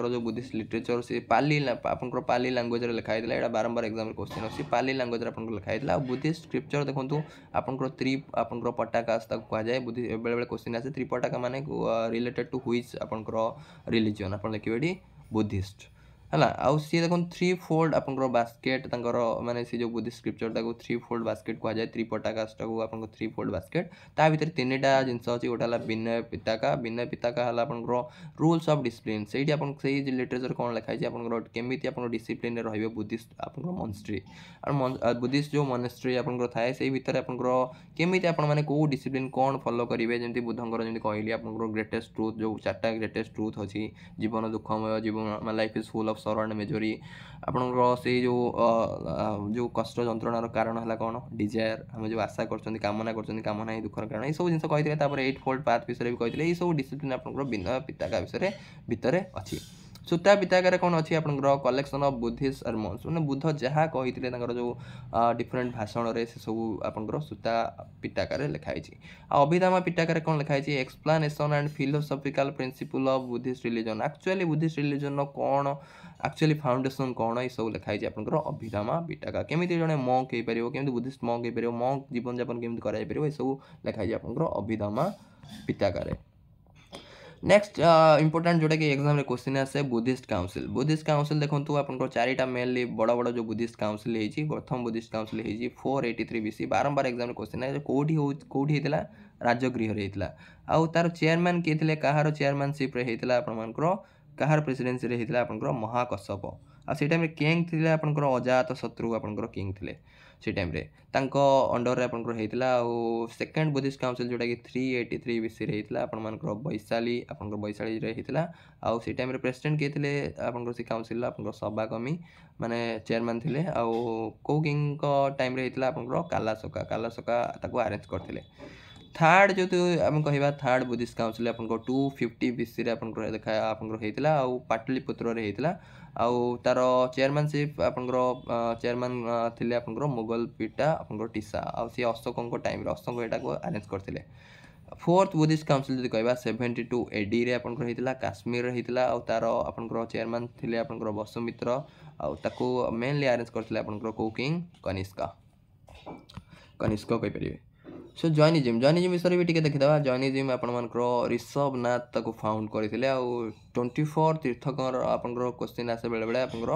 जो बुद्धिस्ट लिटरेचर से पाली आपंकर पाली लैंग्वेज लिखाई यहाँ बारंबार एग्जाम क्वेश्चन अच्छी पाली लैंग्वेज आपंकर लिखाई बुद्धिस्ट स्क्रिप्चर देखो आपंकर आपंकर पटाकास कहुए बुद्धि बेले बेले क्वेश्चन आसे त्रिपटाका माने रिलेटेड टू व्हिच आपंकर रिलीजन आप लिखे बुद्धिस्ट है आउ सी देखो 3 फोल्ड आपंकर बास्केट माने सी जो बुद्धिस्ट स्क्रिप्चर 3 फोल्ड बास्केट कहुए त्रिपटाकास्ट को आप 3 फोल्ड बास्केट ता भीतर 3टा जिनस अच्छी गोटे विनय पिताका है आपंकर रूल्स ऑफ डिसिप्लिन से लिटरेचर कौन लिखाई आपंकर केमी आप डिसिप्लिन रे बुद्धिस्ट आपंकर मॉनेस्ट्री और बुद्धिस्ट जो मॉनेस्ट्री आपंकर थाए से भीतर आपंकर केमी आप कौ डिसिप्लिन कौन फॉलो करेंगे जमी बुद्धंकर जमी कहली आपंकर ग्रेटेस्ट ट्रुथ जो 4टा ग्रेटेस्ट ट्रुथ अच्छी जीवन दुखमय जीवन life is full of sorrow and मेजरी आपंकर से जो कष्ट जंत्रणार कारण है कौन डिजायर आम जो आशा कामना ही दुखर कारण ये सब जिन कही 8 फोल्ड पाथ विषय भी कही ये सब डिसिप्लिन आपंकर विनय पिताका विषय भितर अच्छी सुता पिताकार कौन अच्छी आपंकर कलेक्शन ऑफ बुद्धिस्ट और मॉन्स मैंने बुद्ध जहाँ कही जो डिफरेंट भाषण में से सब आपंकर सुता पिटाकार लिखाई अभिधामा पिटाकार कौन लिखाई explanation and philosophical principle of Buddhist religion actually Buddhist religion कौन एक्चुअली फाउंडेशन कौन ये सब लिखाई आपंकर अभिधामा पिटाका केमी जड़े मॉन्क हो पार केमी बुद्धिस्ट मॉन्क हो पार मॉन्क जीवन यापन केमी कर ये सब लिखाई आपंकर अभिधामा पिटाकार। नेक्स्ट इंपोर्टेंट जोटा कि एग्जाम रे क्वेश्चन आसे बुद्धिस्ट काउंसिल देखो आपंकर 4टा मेनली बड़ बड़ जो बुद्धिस्ट काउंसिल है प्रथम बुद्धिस्ट काउंसिल है 483 BC बारंबार एग्जाम क्वेश्चन है कौटी होता राजगृह होता आउ तार चेयरमैन किए थे कहार चेयरमैनशिप होता आपंकर कहार प्रेसिडेंसी होता आपंकर महाकश्यप आ से टाइम किंग थे आपंकर अजात शत्रु आपंकर किंग थे से टाइम रे अंडर आपंकर होता सेकेंड बुद्धिस्ट काउंसिल जोटा कि 383 BC होता आपंकर वैशाली आपंकर वैशाली होता आउ से टाइम प्रेसिडेंट किए थे आपंकर से काउंसिल आपंकर सभा कमी माने चेयरमैन थे आउ कौ किंग टाइम रे होता आपंकर कालासका अरेंज करते थर्ड जो आम कह थर्ड बुद्धिस्ट काउंसिल आपंकर 250 BC रे आपंकर देखा आपंकर होता आउ पाटलिपुत्र रे होता आउ तार चेयरमैनशिप आपंकर चेयरमैन थे आपंकर मुगल पिटा आपंकर टीसा आउ सी अशोक टाइम अशोक यहाँ अरेंज करते फोर्थ बुद्धिस्ट काउंसिल जो कह 72 AD रे आपंकर होता काश्मीर होता आउ तार आपंकर चेयरमैन थे आपंकर वसुमित्र आउ मेनली अरेंज करते आपंकर कौ किंग कनिष्क कहीपर सो जैनिज्म विषय भी टी देखीदा जैनिज्म आपर ऋषभनाथ फाउंड करते 24 तीर्थंकर आपंकर क्वेश्चन आसे बेले बेले आपंकर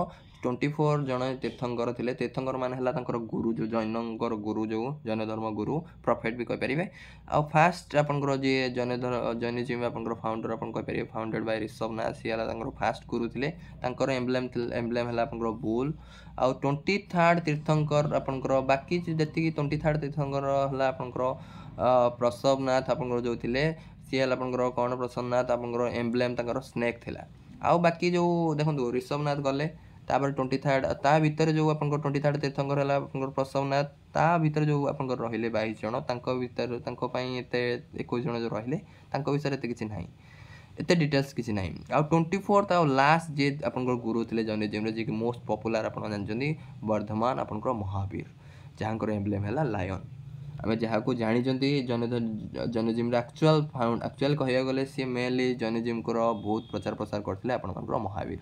24 जन तीर्थंकर थे तीर्थंकर मान है गुरु जो जैनकर गुरु जो जैन धर्म गुरु प्रॉफिट भी कहींपर आउ फास्ट आपंकर जी जैनिज्म आपंकर फाउंडर आप कहींपर फाउंडेड बाय ऋषभनाथ सी फास्ट गुरु थे एम्ब्लेम है आपंकर बुल आउ 23rd तीर्थंकर आपंकर बाकी जी 23rd तीर्थंकर है आपंकर प्रसवनाथ आपंकर जो थे सी आपंकर कौन प्रसन्ननाथ आपंकर एम्ब्लेम स्नेक थिला आउ बाकी जो देखो ऋषभनाथ गले तापर 23rd ता भितर जो आपनकर 23rd तीर्थंकर है आपनकर प्रसवनाथ ता भितर जो आपनकर रहिले 22 जण तांको भितर तांको पई एते 21 जण जो रहिले तांको विषय एते किछि नाही एते डिटेल्स किछि नाही आ 24th आ लास्ट जे आपनकर गुरु थिले जर्नलिज्म रे जे कि मोस्ट पॉपुलर आपन जानचंदी वर्धमान आपनकर महावीर जहाँकर एम्ब्लेम है लायन आम जहाँ को जानी जर्नलिज्म एक्चुअल कह गले सी मेनली जर्नलिज्म को बहुत प्रचार प्रसार करते आपंकर महावीर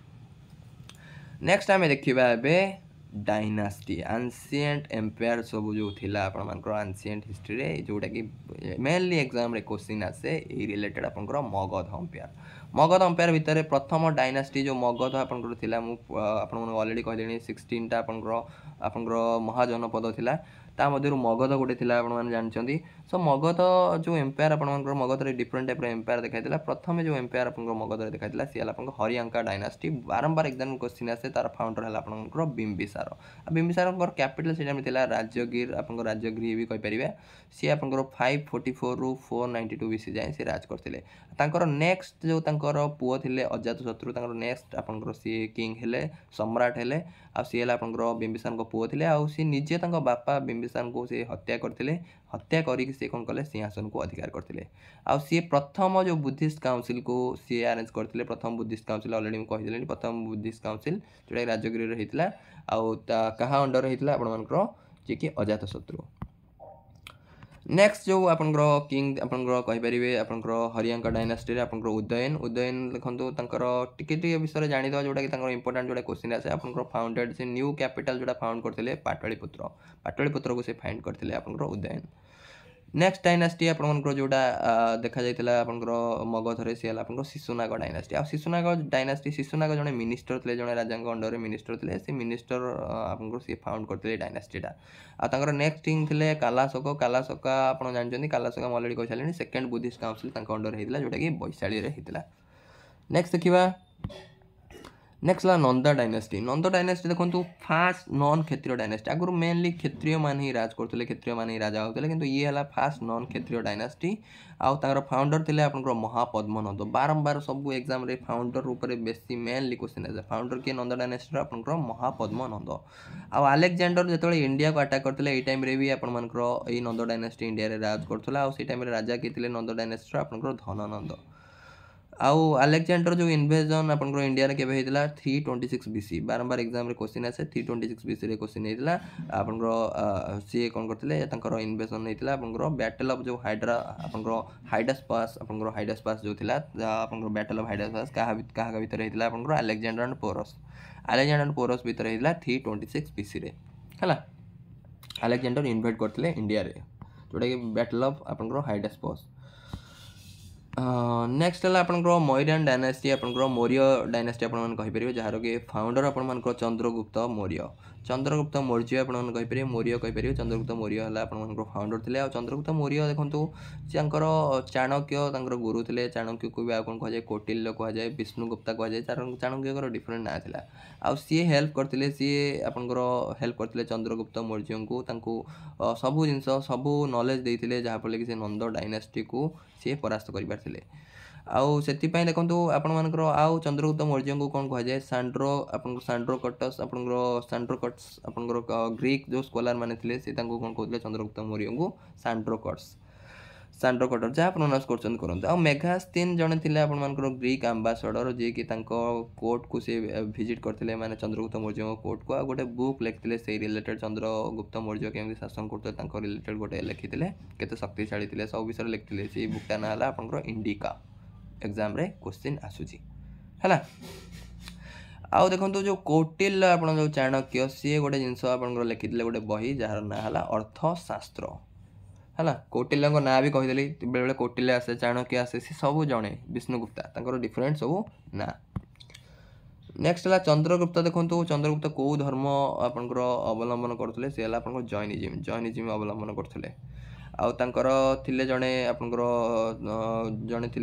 नेक्स्ट आम देखा ए डायनास्टी एंशिएंट एम्पायर सब जो थिला आपनकर एंशिएंट हिस्ट्री रे जोटा कि मेनली एग्जाम रे क्वेश्चन आसे ए रिलेटेड आपनकर मगध अंपायर भितर प्रथम डायनास्टी जो मगध आपनकर थिला मु आपन ऑलरेडी कहलेनी 16 टा आपनकर महाजनपद थिला ता मध्यरु मगध गोटे थिला आपन माने जानचंदी सो मगध जो एम्पायर आपनकर मगध रे डिफरेंट टाइप रे एम्पायर देखाइतिला प्रथम जो एम्पायर आपनकर मगध रे देखाइतिला सी आपनकर हरियांका डायनास्टी बारंबार एग्जाम क्वेश्चन आसे तार फाउंडर हला आपनकर बिंबिसार कैपिटल सेटा में थिला राजगीर आपनकर राजगीर भी कहि परिबे सी आपनकर 544 रु 492 बीसी जाय सी राज करथिले तांकर नेक्स्ट जो तांकर पुओ थिले अजातशत्रु तांकर नेक्स्ट आपनकर सी किंग हेले सम्राट हेले आ सी हेला आपनकर बिंबिसार को पुओ थिले आ सी निजे तांकर बापा बिंबिसार को से हत्या करथिले हत्या करी से कौन कले सिंहासन को अधिकार करथिले आ सी प्रथम जो बुद्धिस्ट काउंसिल को सी अरेंज करथिले प्रथम बुद्धिस्ट काउंसिल ऑलरेडी मैं कहि देलेनी प्रथम बुद्धिस्ट काउंसिल जोटा राजगिरी रे हितला आ कहा अंडर हितला आपन मानकर जे कि अजातशत्रु नेक्स्ट जो आपनकर किंग आपनकर कहि परिबे आपनकर हरियांका डायनास्टी रे आपनकर उदयन देखंतु तांकर टिके विषय जानि दवा जोटा कि तांकर इंपोर्टेंट जोटा क्वेश्चन आसे आपनकर फाउंडेड से न्यू कैपिटल जोटा फाउंड करथिले पाटलिपुत्र को से फाइंड करथिले आपनकर उदयन नेक्स्ट डायनास्टी आपनकर जोटा देखा जाइतिला आपनकर मगध रे से आपनकर शिशुनाग डायनास्टी आ शिशुनाग डायनास्टी शिशुनाग जने मिनिस्टर थिले जने राजांग अंडर रे मिनिस्टर थिले से मिनिस्टर आपनकर से फाउंड करथिले डायनास्टीटा आ तांकर नेक्स्ट किंग थिले कालाशोका आपन जानजनी कालाशोका ऑलरेडी कहि सालेनी सेकंड बुद्धिस्ट काउंसिल तांका अंडर हेतिला जोटा कि बैशाली रे हेतिला नेक्स्ट देखिबा नेक्स्ट ला नंद डायनास्टी देखो फास्ट नॉन क्षत्रिय डायनास्टी आगुर मेनली क्षत्रिय मान ही राज करते क्षत्रिय मान ही राजा होते किंतु ये है फास्ट नॉन क्षत्रिय डायनास्टी आउ फाउंडर थे आपंकर महापद्मनंद बारंबार सब एग्जाम रे फाउंडर ऊपर बेसी मेनली क्वेश्चन है फाउंडर किए नंद डायनास्टी आपंकर महापद्मनंद आउ अलेक्जेंडर जो इंडिया को अटैक करते टाइम रे भी आपंकर यही नंद डायनास्टी इंडिया रे राज करता से टाइम राजा किए नंद डायनास्टी आपंकर धननंद आउ अलेक्जेंडर जो इन्वेजन आपंकर इंडिया रे केबे हेतिला 326 बीसी बारंबार एग्जाम रे क्वेश्चन आसे 326 बीसी रे क्वेश्चन हेतिला आपंकर सी कोन करथिले तांकर इन्वेजन हेतिला आपंकर बैटल ऑफ जो हाइड्रा आपंकर हाइडस पास जो थिला आपंकर बैटल ऑफ हाइडस पास काहा भीतर हेतिला आपंकर अलेक्जेंडर एंड पोरस भीतर हेतिला 326 बीसी रे हला अलेक्जेंडर इन्वेड करथिले इंडिया रे जोटा कि बैटल ऑफ आपंकर हाइडस पास नेक्स्ट है आपंकर मौर्यन डायनास्टी आपंकर मौर्य डायनास्टी आपन कहि परिबे जार के फाउंडर आपन चंद्रगुप्त मौर्य मौर्य कहि परिबे चंद्रगुप्त मौर्य हला आपन फाउंडर थिले आ चंद्रगुप्त मौर्य देखंतु जानकर चाणक्य तांकर गुरु थिले चाणक्य को भी आपन कह जाय कौटिल्य कह जाय विष्णुगुप्त कह जाय चाणक्य को डिफरेंट ना थिला आ सी हेल्प करथिले सी आपनकर हेल्प करथिले चंद्रगुप्त मौर्य को तांको सब जिंस सब नॉलेज देथिले जहा पर कि से नंद डायनास्टी को सी परास्त करि पारथिले आउ सेति पय देखंतु आपन मानकर आउ चंद्रगुप्त मौर्य को कोन कह जाय सांड्रोकट्स आपनकर ग्रीक जो स्कॉलर माने थिले से तांको कोन कहथिले चंद्रगुप्त मौर्य को सांड्रोकटर जहाँ प्रोनाउंस करते आ मेघास्तीन जड़े थे आपण मानकर ग्रीक आंबासडर जी कि कोर्ट को से विजिट करते माने चंद्रगुप्त मौर्य कोर्ट को गोटे बुक लिखते से रिलेटेड चंद्रगुप्त मौर्य केमती शासन करते रिलेटेड गोटे लिखिते केते शक्तिशाली थे सब विषय लिखते से बुकटा ना है आपंकर इंडिका एग्जाम रे क्वेश्चन आसूची है आउ देखो जो कौटिल्य आप जो चाणक्य सी गोटे जिनस आप लिखिते गोटे बही जार ना है अर्थशास्त्र है कौटिल्य ना भी कहीदेली बेले बेले कौटिल्य आसे चाणक्य आसे सी सब जड़े विष्णुगुप्ता डिफरेंट सब ना नेक्स्ट है चंद्रगुप्त देखो चंद्रगुप्त कौ धर्म आपंकर अवलंबन करते सी है जैनिज्म अवलंबन करते आउे जड़े आपंकर जड़े थे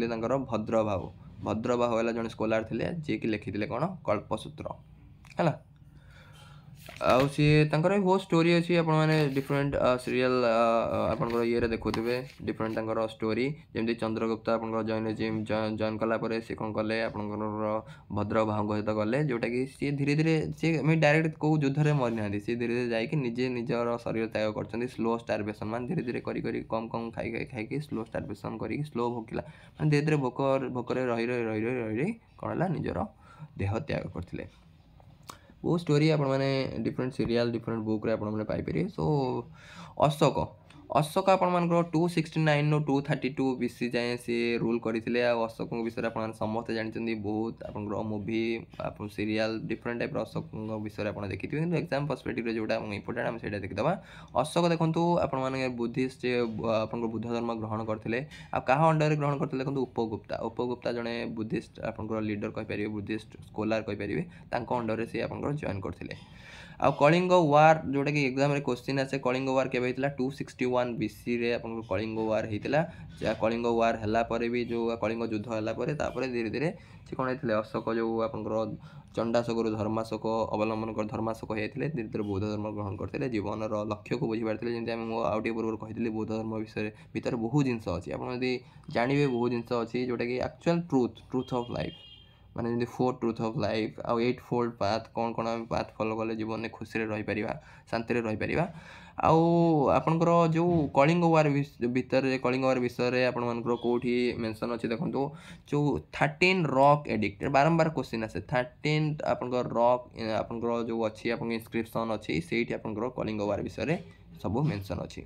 भद्रबाहु है जड़े स्कॉलर थे जी कि लिखिते कौन कल्पसूत्र है ଆଉ ସିଏ ତାଙ୍କର ବି ବହୁତ ଷ୍ଟୋରି ଅଛି ଆପଣମାନେ ଡିଫରେଣ୍ଟ ସିରିଏଲ୍ ଆପଣଙ୍କର ଇଏରେ ଦେଖୁଥିବେ ଡିଫରେଣ୍ଟ ତାଙ୍କର ଷ୍ଟୋରି ଯେମିତି ଚନ୍ଦ୍ରଗୁପ୍ତ ଆପଣଙ୍କର ଜୈନିଜିମ୍ ଜଏନ୍ କଲା ପରେ ସେ କ'ଣ କଲେ ଆପଣଙ୍କର ଭଦ୍ର ଭାଉଙ୍କ ସହିତ ଗଲେ ଯେଉଁଟାକି ସିଏ ଧୀରେ ଧୀରେ ସିଏ ଏମିତି ଡାଇରେକ୍ଟ କେଉଁ ଯୁଦ୍ଧରେ ମରିନାହାନ୍ତି ସିଏ ଧୀରେ ଧୀରେ ଯାଇକି ନିଜେ ନିଜର ଶରୀର ତ୍ୟାଗ କରିଛନ୍ତି ସ୍ଲୋ ଷ୍ଟାରଭେସନ୍ ମାନେ ଧୀରେ ଧୀରେ କରି କରି କମ୍ କମ୍ ଖାଇକି ସ୍ଲୋ ଷ୍ଟାରଭେସନ୍ କରିକି ସ୍ଲୋ ଭୋକିଲା ମାନେ ଧୀରେ ଧୀରେ ଭୋକରେ ରହି କ'ଣ ହେଲା ନିଜର ଦେହ ତ୍ୟାଗ କରିଥିଲେ वो स्टोरी आपने डिफरेंट सीरियल डिफरेंट बुक्रे आपने पाइपर सो अशोक अशोक आपण 269 ରୁ 232 BC जाए सी रूल करते अशोक विषय आप समस्ते जानते बहुत आप movie serial different type Ashok विषय आप देखिए कि एग्जाम पर्सपेक्टिव जो इंपोर्टेंट आम से देखीदा अशोक देखो आपने बुद्धिस्ट आप बुद्ध धर्म ग्रहण करते क्या अंडर ग्रहण करते देखो उपगुप्ता जड़े बुद्धिस्ट आप लीडर कहींपर बुद्धिस्ट स्कॉलर कहींपर अंडर से आप जॉइन करते आ कलिंग वार जोटा कि एग्जाम रे क्वेश्चन आसे कलिंग वार केबे हितला 261 BC रे आपन कलिंग वार हितला कलिंग वार हला परे भी जो कलिंग युद्ध हला परे तापरे धीरे धीरे से कोन हितले अशोक जो आपन चंडाशोक रु धर्माशोक अवलंबन कर धर्माशोक होइतले धीरे धीरे बौद्ध धर्म ग्रहण करते जीवन रो लक्ष्य को बुझी पारथिले जेंति हम आउटे पूर्व कहितले बौद्ध धर्म विषय भीतर बहुत जिंस अछि आपन यदि जानिबे बहुत जिंस अछि जोटा कि एक्चुअल ट्रूथ ऑफ लाइफ माने जमी 4 ट्रूथ ऑफ लाइफ आउ 8 फोल्ड पाथ कौन कौन आम पाथ फॉलो कले जीवन में खुशी रहीपर शांति रहीपर आउ आपणकर जो कलिंग वार भितर कलिंग वार विषय आपंकर कौटी मेंशन अच्छे देखो जो 13 रॉक एडिक्ट बारंबार क्वेश्चन आसे 13 आपंकर रॉक आपंकर जो अच्छी आप इंस्क्रिप्शन अच्छी से कलिंग वार विषय सब मेंशन अच्छी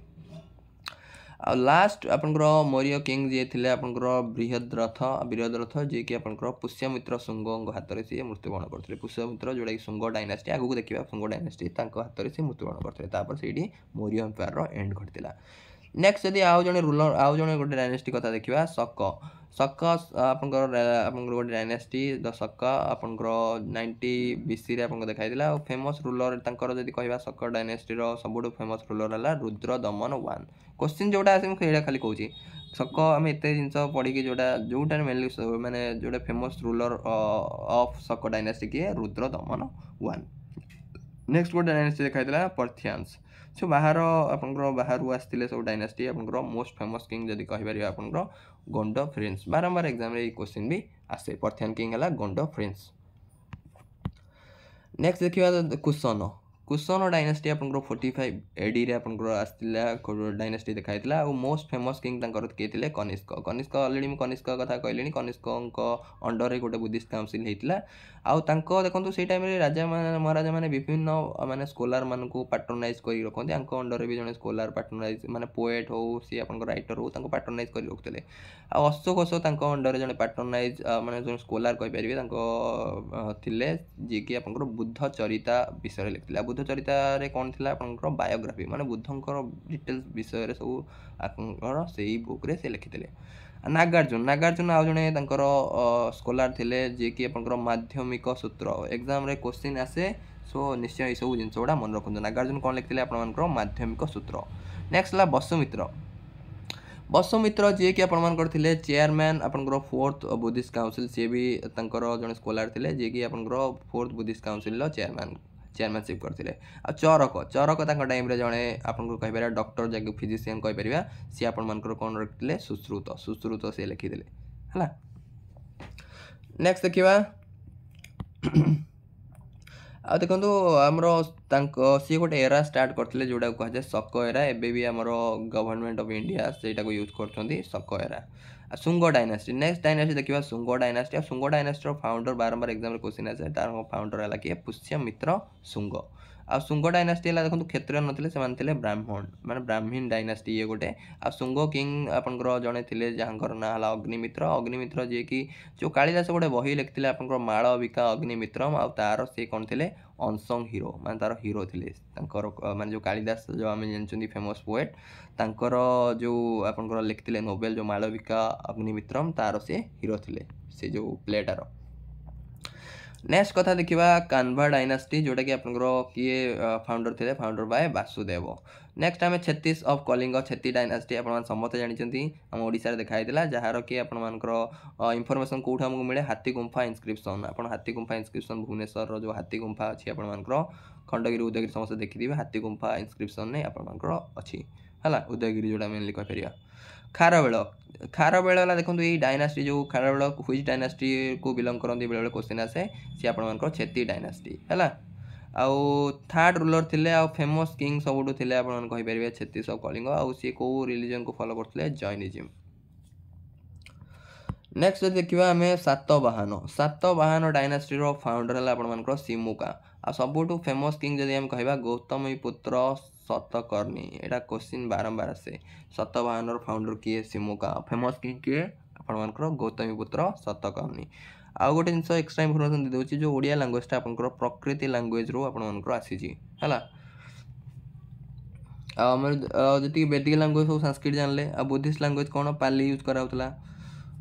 आ लास्ट आपंकर मौर्य किंग जी थे आपंकर बृहद्रथ जी कि आपंकर पुष्यमित्र शुंग हाथ में सी मृत्युवरण करते पुष्यमित्र जोटा कि शुंग डायनास्टी आगू देखा शुंग डायनास्टी हाथ में सी मृत्युवरण करते से मौर्य एम्पायर एंड घटता नेक्स्ट जदि आउ जड़े रूलर आउ जड़े गोटे डायनास्टी कथा देखा शक आपंकर गोटे डायनास्टी द शक आपंकर 90 BC रे आपको देखाई फेमस रूलर जदि कहवा शक डायनास्टी सबुठ फेमस रूलर है रुद्र दमन 1 क्वेश्चन जोटा आसे मुझे खाली कहूँ शक आम एत जिन पढ़ी जोटा मेनली माने जोटा फेमस रूलर ऑफ शक डायनास्टी किए रुद्र दमन 1 नेक्स्ट गोटे डायनास्टी देखाई पर्थियान्स सो बाहर आपंकर बाहर आसते सब डायनास्टी आपंकर मोस्ट फेमस किंग जदि कहीपर आपंकर गोंड फ्रेंस बारंबार एग्जाम रे क्वेश्चन भी आसे पर्थियान किंग है गोंड फ्रेंस नेक्स्ट देखिए कुशन डायनास्टी आपंकर 45 AD रे आपंकर आसला डायनास्टी देखाई मोस्ट फेमस किंग किए थे कनिष्क अलरेडी मुझे कनिष्क कथा कहली कनिष्क अंडर गोटे बुद्धिस्ट काउंसिल होता आउ देखो से टाइम राजा महाराजा मैंने विभिन्न माने स्कॉलर मान पैट्रोनाइज कर रखते अंडर भी जड़े स्कॉलर पैट्रोनाइज माने पोएट हो सी आप राइटर हो पैट्रोनाइज कर रखुते अशोक अंडर जड़े पैट्रोनाइज माने जो स्कॉलर कहीपर जी कि आप बुद्ध चरिता विषय लिखते बुद्ध चरितार कौन थी आपंकर बायोग्राफी माने बुद्धंकर डिटेल्स विषय सब आपंकर से बुक्रे से लिखिते नागार्जुन आउ जड़े स्कॉलर थे जी कि आपंकर माध्यमिक सूत्र एग्जाम रे क्वेश्चन आसे सो निश्चय ये सब जिन गुड़ा मन रखु नागार्जुन कौन लिखते आपंकर माध्यमिक सूत्र नेक्स्ट है वसुमित्र जी कि आपंकर चेयरमैन आपंकर 4th बुद्धिस्ट काउंसिल सी भी जड़े स्कॉलर थे जी कि आपंकर 4th बुद्धिस्ट काउंसिल चेयरमैनशिप करते चरक टाइम जड़े आपको कहीपर डॉक्टर जैसे फिजिशियन कहीपर सी आपर कौन रखते सुश्रुत सी लिखिते है नेक्स्ट देखा आ देखो आमर सी गोटे एरा स्टार्ट करते जोटा कहुए शक एरा एवं भी आमर गवर्नमेंट ऑफ इंडिया से यूज कर शक era Shunga dynasty next dynasty देखा शुंग डायनास्टी फाउंडर बारंबार एग्जाम क्वेश्चन आसे तार फाउंडर है किए पुष्यमित्र शुंग आ शुंग डायनास्टी है देखो क्षेत्रीय नथिले से ब्राह्मण माने ब्राह्मीण डायनास्टी ये गोटे आ शुंग किंग आपंकर जड़े थे जहाँ ना है अग्निमित्र जी कि जो कालिदास गोटे बही लिखते आपंकर मालविका अग्निमित्रम आ तार से कौन थे अनसंग हीरो माने तार हीरो थे माने जो कालिदास जो आम जानते फेमस पोएट तांकर जो आपंकर लिखते नोवेल जो मालविका अग्निमित्रम तार से हीरो थे से जो प्लेटार नेक्स्ट कथा देखा कान्वा डायनास्टी जोटा कि आपंकर किए फाउंडर थे फाउंडर बाय वासुदेव। नेक्स्ट आम छत्तीस ऑफ कलिंग छेती डायनास्टी आप समस्त जानते आम ओडिशा देखाई जार कि आपर इनफर्मेशन कौट आमको मिले हाथी गुंफा इनस्क्रिप्शन आप हाथी गुंफा इनस्क्रिप्शन भुवनेश्वर जो हाथी गुंफा अच्छी आपर खंडगिरी उदयगिरी समस्त देखिए हाथी गुंफा इनस्क्रिप्शन आपर अच्छी है उदयगिरी जोटा मेनली कहीपर। खारवेल खारवेल है देखो ये डायनास्टी जो खारवेल ह्विच डायनास्टी को बिलंग करती बेले क्वेश्चन आसे सी आप छेती डायनास्टी है। आउ थर्ड रूलर थे आ फेमस किंग सबुठ थे आपरे छत्तीस कलिंग आउ सी कौ रिलीजन को फॉलो करते जैनिज्म। नेक्स्ट देखा आम सातवाहन डायनास्टी फाउंडर है आपर सिमुका आ सबुठ फेमस किंग जदि आम कह गौतमी पुत्र सतकर्णी यहाँ क्वेश्चन बारंबार आसे सातवाहन फाउंडर किए सिमुका फेमस किंग किए आपर गौतमी पुत्र सतकर्णी। आउ गोटे जिन एक्सट्रा इनफर्मेशन देदेवि जो ओडिया लांगुएजटा आपर प्रकृति लांगुएज रू आपर आसी है। आम जी वेदिक लांगुएज सब संस्कृत जानले आ बुद्धिस्ट लांगुएज कौन पाली यूज कराला।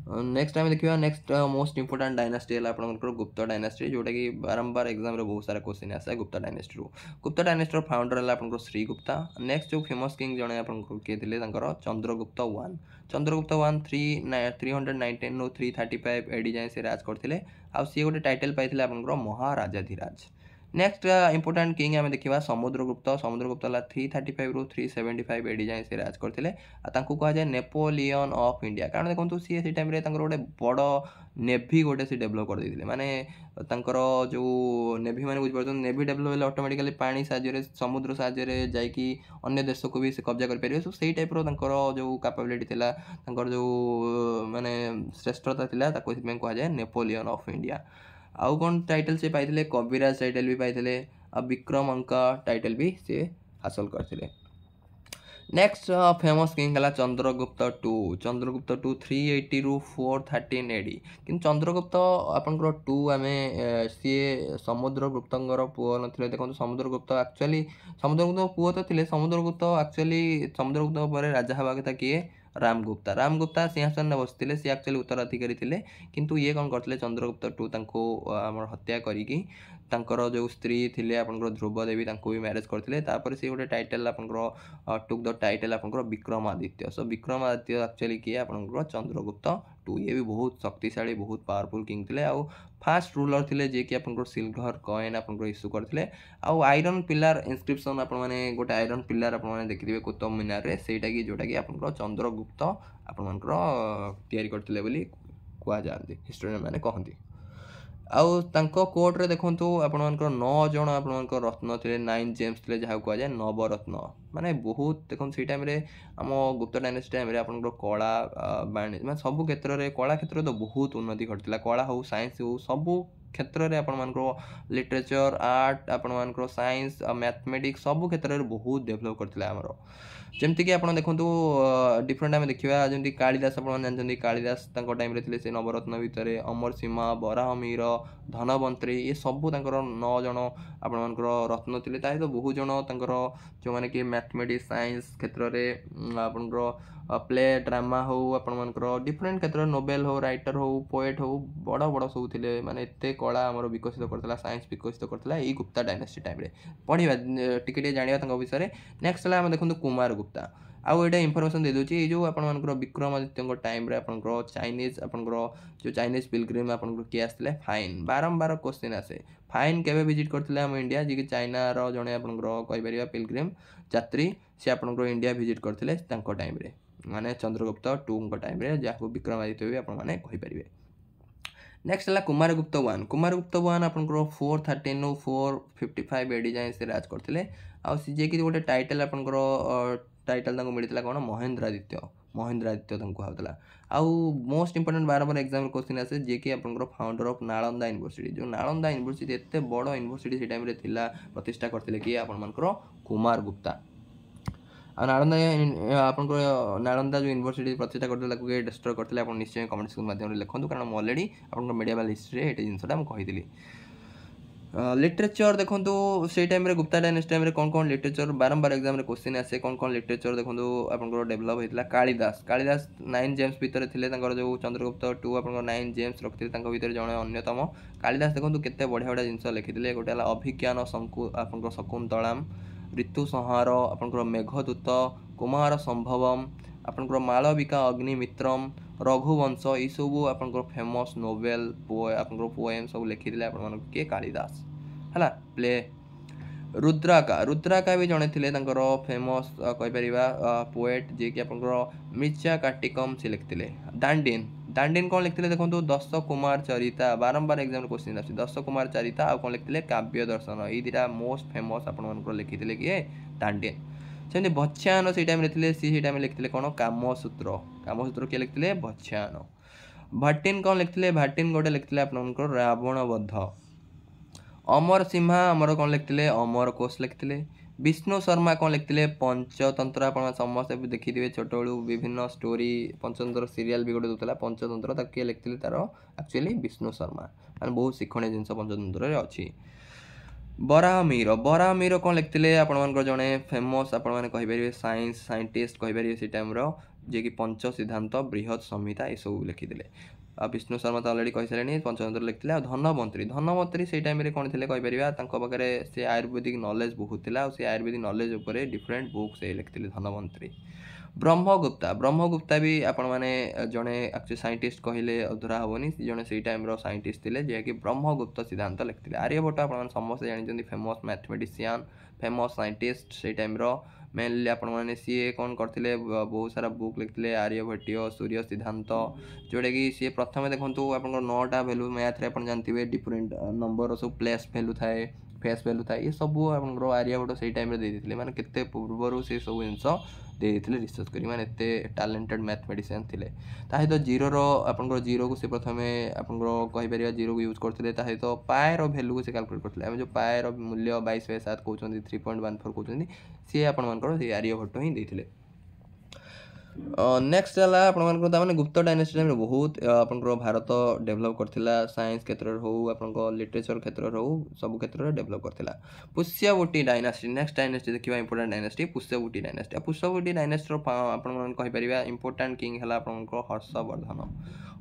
नेक्स्ट टाइम देखिए नेक्स्ट मोस्ट इंपोर्टेंट डायनास्टी है आपंकर गुप्त डायनास्टी जोटा कि बारंबार एग्जाम रे बहुत सारा क्वेश्चन आसे गुप्त डायनास्टी रू। गुप्त डायनास्टी फाउंडर है आपंकर श्रीगुप्ता। नेक्स्ट जो फेमस किंग जड़े आपंकर किए थे चंद्रगुप्त वन। चंद्रगुप्त वन 319 ରୁ 335 एडी जाए से राज करते आ सी गोटे टाइटल पाई आपंकर महाराजाधिराज। नेक्स्ट इंपोर्टेंट किंग आम देखा समुद्रगुप्त। समुद्रगुप्त है 335 ରୁ 375 एडी जाए से राज करते कहुए नेपोलियन ऑफ इंडिया कारण देखो सी से टाइम गोटे बड़ नेभी गोटे सी डेभलप कर देते माने जो नेभी मैंने बुझे नेभी डेभलप होगा ऑटोमेटिकली पानी साहाय्य समुद्र साहाय्य जाकि अन्य देश को भी से कब्जा कर सो से टाइप जो कैपेबिलिटी थिला जो माने श्रेष्ठता थिला कहुए नेपोलियन ऑफ इंडिया। आउ कौन टाइटल से पाई कविराज टाइटल भी पाई आ विक्रम अंक टाइटल भी से हासिल करते। नेक्स्ट फेमस किंग है चंद्रगुप्त टू। चंद्रगुप्त टू 380 ରୁ 413 एडी कि चंद्रगुप्त आपंकर टू आम सी समुद्रगुप्त पुओ ना देखो समुद्रगुप्त एक्चुअली समुद्रगुप्त पुओ तो थे समुद्रगुप्त एक्चुअली समुद्रगुप्त पर राजा हवा कथा किए रामगुप्ता। रामगुप्ता सिंहासन में बसते सी एक्चुअली उत्तराधिकारी थे किंतु ये कौन करते चंद्रगुप्त टू हत्या करी जो स्त्री थी आपंकर ध्रुव देवी भी मैरेज करते सी गोटे टाइटल आपंकर टुक द टाइटल आपंकर विक्रमादित्य। सो विक्रमादित्य एक्चुअली किए आपंकर चंद्रगुप्त टू ये भी बहुत शक्तिशाली बहुत पावरफुल किंग थे आउ फास्ट रूलर थे जे कि आपंकर सिल्वर कॉइन आपंकर इश्यू करते आउ आयरन पिलार इनस्क्रिप्शन आप गोटे आयरन पिलार आप देखिए कुतुब मीनार रे सेटा कि जोटा कि आपंकर चंद्रगुप्त आपंकर तैयारी करते बोली कहुए हिस्टोरियन मैंने कहती। आउ कोर्ट रे देखो आपर 9 जन आप रत्न थे 9 जेम्स थे जहाँ कहुए नवरत्न माने बहुत देखो से टाइम आम गुप्त डायनेस्टी टाइम आप कला वाणिज्य मैं सब क्षेत्र में कला क्षेत्र तो बहुत उन्नति घटी कला हो साइंस हो सबू क्षेत्र में आप लिटरेचर आर्ट आप साइंस मैथमेटिक्स सब क्षेत्र में बहुत डेभलप करते आमर जमती कि आप देखो डिफरेंट आम देखा जमी कालिदास आप जानते कालिदास टाइम थे से नवरत्न भितर अमर सीमा बराहमीर धनवंतरी ये सबू 9 जन आपर रत्न थे तो बहुत जन जो मैंने कि मैथमेटिक्स साइंस क्षेत्र में आप प्ले ड्रामा हो आपर डिफरेंट क्षेत्र नोवेल हो राइटर हो पोएट हो बड़ बड़ सब थे माने एत कला आम विकसित करता साइंस विकसित करता ये गुप्ता डायनेस्टी टाइम पढ़ा टे जाना विषय। नेक्स्ट है देखो कुमार गुप्ता आउ ये इनफर्मेशन दे दूसरी ये जो आपर विक्रमादित्य टाइम चाइनीज आपर जो चाइनीज पिलग्रिम आपर किए आसते फाइन बारंबार क्वेश्चन आसे फाइन केवे विजिट करते आम इंडिया जी कि चाइनार जड़े आपपर पिलग्रिम यात्री सी आप इंडिया विजिट करते टाइम माने चंद्रगुप्त टू टाइम जहाँ विक्रमादित्य भी आपरे। नेक्स्ट है कुमारगुप्त वन। कुमारगुप्त वन आप 413 ରୁ 455 एडी जाए से राज करते आए कि गोटे टाइटल आपंकर टाइटल मिलता कौन महेंद्रादित्य महेंद्रादित्य कहला। आउ मोस्ट इंपोर्टेंट बार एग्जाम क्वेश्चन आसे जे कि आपंकर फाउंडर ऑफ नालंदा यूनिवर्सिटी जो नालंदा यूनिवर्सिटी एत बड़ यूनिवर्सिटी से टाइम प्रतिष्ठा करते कि आपंकर कुमार गुप्ता। आ नालंदा नालंदा जो यूनिवर्सिटी प्रतिष्ठा करते डिस्ट्रॉय करते आप निश्चय कमेंट सेक्शन माध्यम लिखूँ कारण ऑलरेडी आप मीडिया हिस्ट्री ये जिनसा कही। लिटरेचर देखो से टाइम गुप्ता डायनेस्टी टाइम कौन कौन लिटरेचर बारंबार एग्जाम क्वेश्चन आसे कौन कौन लिटरेचर देखो आप डेभलप होता कालिदास कालिदास 9 जेम्स भितर थे जो चंद्रगुप्त 2 आप 9 जेम्स रखते भर जड़े अन्यतम कालिदास देखो केते बढ़िया बढ़िया जिनस लिखिते गोटे अभिज्ञान आप शकुंतलाम ऋतु संहार आप मेघदूत कुमार संभवम आपंकर मालविका अग्निमित्रम रघुवंश यू सब आप फेमस नोवेल पोएम सब लिखिते आप किए कालिदास है प्ले रुद्राका रुद्राका भी जड़े थे फेमस कहीपर पोएट जी कि आप मिर्चा काटिकम से लिखते दांडिन दांडिन कौन लिखते देखो दश कुमार चरिता बारंबार एग्जाम क्वेश्चन आस दश कुमार चरिता आ कौन लिखते काव्य दर्शन ये दुटा मोस्ट फेमस आप लिखिते किए दांडिन सेमती भत्स्यायन से टाइम सी टाइम लिखते कौन कामसूत्र कामसूत्र किए लिखते भत्स्यायन भाटिन कौन लिखते भाटिन गोटे लिखते आप रावण वध अमर सिम्हा अमर कौन लिखते अमर कोश लिखते विष्णु शर्मा कौन लिखते पंचतंत्र आप समस्त देखिए छोट बड़ू विभिन्न स्टोरी पंचतंत्र सीरियल भी गोटे दूसरा पंचतंत्र किए लिखते तार एक्चुअली विष्णु शर्मा मैंने बहुत शिक्षणीय जिन पंचतंत्र अच्छी बराहमीर कौन लिखते आप जड़े फेमस आपरे साइंस साइंटिस्ट कहीपर से टाइम जी कि पंच सिद्धांत बृहत संहिता ये सब लिखिते विष्णु शर्मा तो अलरेडी कही सारे पंचतंत्र लिखते धनवंतरी से टाइम कौन थे कहीपर से आयुर्वेदिक नॉलेज बहुत थी से आयुर्वेदिक नॉलेज उपर डिफरेंट बुक से लिखते धनवंतरी ब्रह्मगुप्ता भी आपण मैंने जड़े एक्चुअली साइंटिस्ट कहले अधूरा हेनी जड़े से टाइम साइंटिस्ट थे जे कि ब्रह्मगुप्त सिद्धांत लिखते आर्यभट्ट आप समस्त जानते फेमस मैथमेटिशियन फेमस साइंटिस्ट से टाइम मेनली आपने सी कौन करते बहुत सारा बुक लिखते आर्यभट्टीय सूर्य सिद्धांत जोटा कि सी प्रथम देखो आप 9टा भैल्यू मैथ आप जानते डिफरेंट नंबर सब प्लेस भैल्यू थाए फेस भैल्यू था ये सब आप आर्यभट्ट से टाइम देते मैंने केते पूर्वर से सब जिनस देते रिसर्च करी मैंने एते टैलेंटेड मैथमेटिशियन थे सहित जीरो आप जीरो को से प्रथम आपपर जीरो को यूज करते तो पाएर भैल्यू को से कैलकुलेट करते आम जो पाएर मूल्य 22/7 कहते 3.14 कहते सी आप आर्यभट्ट ही देते नेक्स्ट है आपने गुप्त डायनेस्टी टाइम बहुत आप भारत डेभलप करथिला साइंस क्षेत्र हो आप लिटरेचर क्षेत्र हो सब क्षेत्र में develop करथिला Pushyavati dynasty next dynasty देखिए इंपोर्टेंट डायनेस्टी पुष्यवती डायनेस्टी आप कहीपर इंपोर्टेंट किंग है आप हर्षवर्धन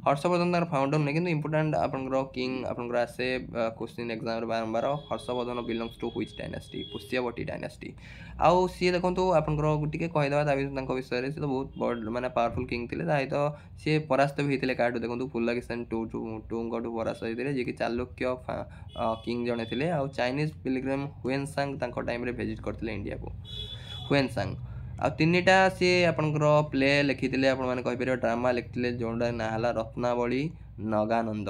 हर्षवर्धन तार फाउंडर नहीं कि इंपोर्टेंट आप किंग आप आसे क्वेश्चन एग्जाम बारंबार Harshavardhana belongs to which dynasty Pushyabhuti dynasty आउ सी देखो आप कहीदेवा विषय से तो बहुत बड़ माने पावरफुल किंग थे सहित सी परास्त भी होते क्या देखो पुलकेशन टू परास्त होते जी कि चालुक्य किंग जड़े थे आउ Chinese Pilgrim Hiuen Tsang time visit करते इंडिया को हुएनसांग आ 3टा सी आपंकर प्ले लिखिते आपपर ड्रामा लिखते जोटा ना है रत्नावली नगानंद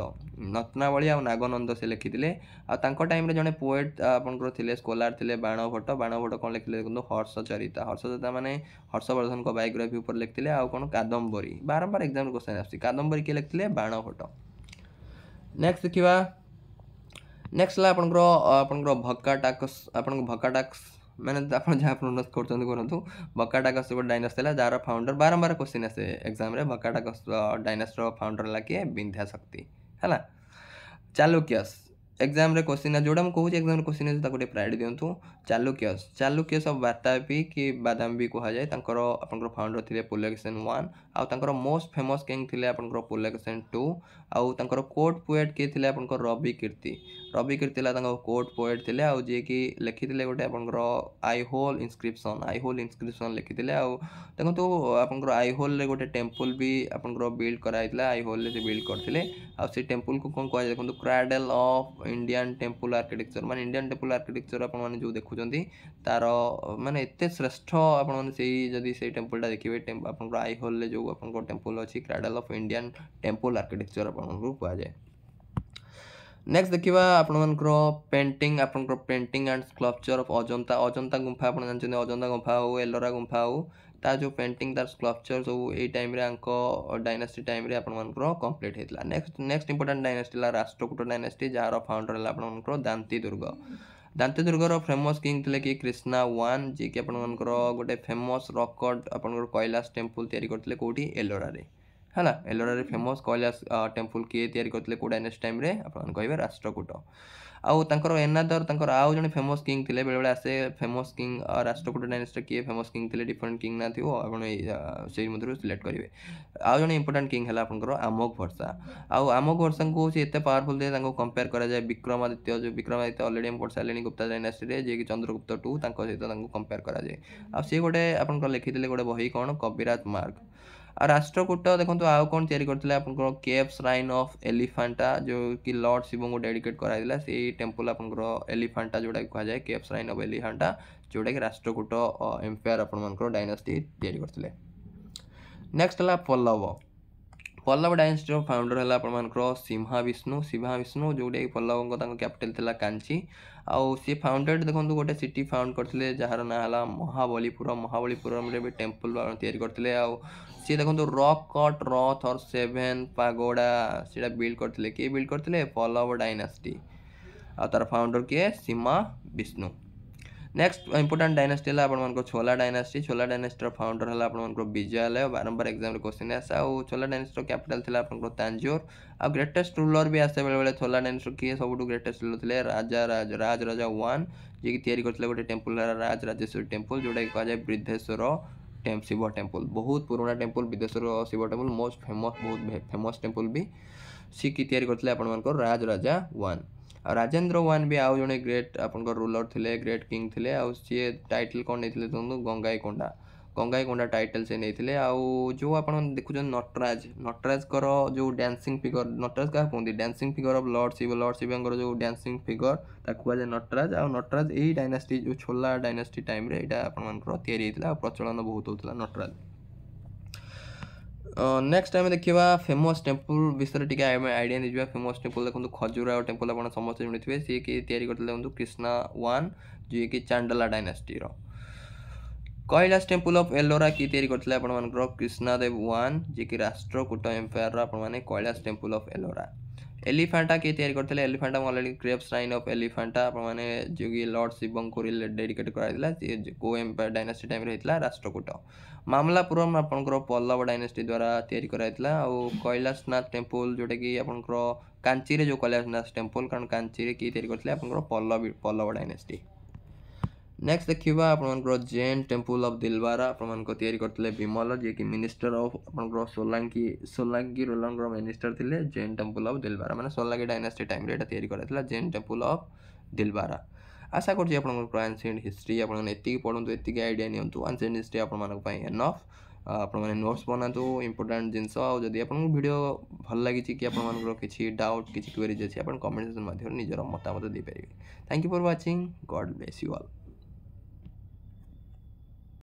रत्नावली आ नागनंद से लिखिते आ टाइम जड़े पोएट आपंकर थे स्कॉलर थे बाणभट्ट कौन लिखते देखो हर्षचरिता माने हर्षवर्धन को बायोग्राफी ऊपर लिखते आ कौन कादम्बरी बारंबार एग्जाम क्वेश्चन आसी कादम्बरी किए लिखते बाणभट्ट नेक्स्ट देखा नेक्स्ट है आपंकर भक्काटाक्स मैंने आप जहाँ प्रोनाउंस करूँ भक्काटाक्स गोटे डायनेस्टी है जार फाउंडर बारंबार क्वेश्चन आसे एग्जाम भक्काटाक्स डायनेस्टी फाउंडर है किए विंध्याशक्ति है चालुक्यस एग्जाम क्वेश्चन जोड़ा मुझे कहूँ एग्जाम क्वेश्चन है गोटे प्रायोरिटी दिंतु चालुक्यस ऑफ वार्तापी कि बादाम भी कहुए आप फाउंडर थे पुलकेशन 1 आउ मोस्ट फेमस किंग थे आप पुलकेशन 2 आउ कोर्ट पोएट किए थे आप रवि कीर्ति कोर्ट पोएट थे आउ जी कि लिखिते गोटे आप आईहोल इनस्क्रिप्शन लिखिते देखो आप आईहोल गोटे टेम्पल भी आप बिल्ड कराइला आईहोल से बिल्ड करते से टेम्पल को कौन कह देखो क्राडल ऑफ इंडियन टेम्पल आर्किटेक्चर माने इंडियन टेम्पल आर्किटेक्चर आप जो देखुं तार माने एत श्रेष्ठ आपड़ी से टेम्पलटा देखिए आप आईहोल जो आप टेम्पल अच्छी क्राडल ऑफ इंडियन टेम्पल आर्किटेक्चर आपको कहुए नेक्स्ट देखा आपंकर painting and sculpture of Ajanta गुंफा आप जानते अजंता गुंफा हो एलोरा गुंफा हो ता जो पेंटिंग तार स्कल्पचर सब ये टाइम डायनेस्टी टाइम आप कंप्लीट होता नेक्स्ट इंपोर्टेंट डायनेस्टी है राष्ट्रकूट डायनेस्टी जार फाउंडर है आपंकर दांतीदुर्गर फेमस किंग थे कि कृष्णा 1 जी कि आपंकर गोटे फेमस रकड आप कैलाश टेम्पल तैयारी करते कौटी एलोरा है एलोरा फेमस कैलाश टेम्पल किए तैयारी करते कौ डायनेस्टी टाइम आप कहे राष्ट्रकूट आउ तांकर एनादर तांकर आउ जने फेमस किंग थिले बेले बेले आसे फेमस किंग राष्ट्रकूट डायनेस्टी किए फेमस किंग थिले डिफरेंट किंग ना थिवो आपण सेई मधुर सिलेक्ट करिवे आउ जने इंपोर्टेंट किंग हला आपनकर अमोघ वर्षा आउ अमोघ वर्षा को से एते पावरफुल दे तांको कंपेयर करा जाय विक्रमादित्य जो विक्रमादित्य ऑलरेडी हम पढ़ सालेनी गुप्ता डायनेस्टी रे जे कि चंद्रगुप्त 2 तांको सहित तांको कंपेयर करा जाय आ से गोटे आपनकर लिखिथिले गोटे बही कोन कविराज मार्ग आ राष्ट्रकूट देखो आउ कौन तैयारी करथिले आपनकर केव श्राइन ऑफ एलिफेंटा जो कि लॉर्ड शिव को डेडिकेट कराइला से टेम्पल आपनकर एलिफेंटा जोडा कहा जाय केव श्राइन ऑफ एलिफेंटा जोडा कि राष्ट्रकूट एम्पायर आपनकर डायनेस्टी तैयारी करथिले नेक्स्ट हला पल्लव डायनेस्टी फाउंडर है आपंकर सिंहा विष्णु जोटा कि पल्लव कैपिटल थिला कांची आउ सी फाउंडेड देखो गोटे सिटी फाउंड करते जार ना है महाबलीपुरम रे भी टेम्पल तैयारी करते सी देखो रॉक कट रथ और 7 पागोडा से बिल्ड करते किए बिल्ड करते पल्लव डायनेस्टी आ तार फाउंडर किए Sinha Vishnu next important dynasty है छोला डायनेस्टी फाउंडर है विजयालय बारंबार एग्जाम क्वेश्चन आसे और छोला डायनेस्टी कैपिटल थिला तांजोर आ ग्रेटेस्ट रूलर भी आसे बेले बेले छोला डायनेस्टी किए सब ग्रेटेस्ट रूलर थे राज राजा 1 जी तैयारी करते गोटे टेम्पल राज राजेश्वरी टेम्पल जोटा कि कह जाए बृद्धेश्वर शिव टेम्पल बहुत पुराना temple Brihadeeswara Shiva temple most famous बहुत फेमस टेम्पल भी सी की तैयारी करते आपंकर राज राजा 1 राजेंद्र 1 भी आउ जड़े ग्रेट अपन रूलर थे ग्रेट किंग थे आउ सी टाइटल कौन नहीं देखो गंगाईकोंडा टाइटल से नहीं आउ जो आप देखुं नटराज कर जो डांसिंग फिगर नटराज क्या कहते dancing figure of lord Shiva जो डांसिंग फिगर ताकू जाए नटराज आ नटराज यही डायनेस्टी जो छोला डायनेस्टी टाइम रे एटा आपन प्रचलन बहुत होता नटराज नेक्स्ट टाइम देखा फेमस टेम्पल विषय टी आइडिया नहीं फेमस टेम्पल देखो खजुराहो टेम्पल आप समस्त जानते सी कि तैयारी करते देखो कृष्णा 1 जी कि चांडला dynasty Kailash temple of Ellora की तैयारी करते आपंकर कृष्णादेव 1 जी कि राष्ट्रकूट एम्पायर आपने कैलाश टेम्पल ऑफ एलोरा एलिफेंटा किए तैयारी करते Elephanta already crave shrine of Elephanta आपने जो कि लॉर्ड शिव को डेडिकेट कराइला को एम्पायर डायनेस्टी टाइम होता राष्ट्रकूट मामलापुरम आपंकर पल्लव डायनेस्टी द्वारा तैयारी कराइला और कैलाशनाथ टेम्पल जोटा कि आपंकर कांची रे जो कैलाशनाथ टेम्पल कारण कांची रे की तैयारी करते आपंकर पल्लव डायनेस्टी नेक्स्ट देखा आपंकर जैन टेम्पल ऑफ दिलवारा आप तैयारी करते विमल जी कि मिनिस्टर ऑफ आपंकर सोलांकी रोलर मिनिस्टर थे जैन टेम्पल ऑफ दिलवारा माने सोलांकी डायनेस्टी टाइम रे तैयारी कराइला जैन टेम्पल ऑफ दिलवारा आशा करुँच आप एनसीएंट हिस्ट्री आपड़ी पढ़ु ये आइडिया नियंतु एनसीएंट हिस्ट्री आप एनफ आपने नोट्स बनातु इंपोर्टेंट जिनस आदि आप वीडियो भल लगी कि आप किसी डाउट किसी क्वेरीज अच्छी आप कमेंट सेक्शन माध्यम निजर मतामत देपारे thank you for watching God bless you all.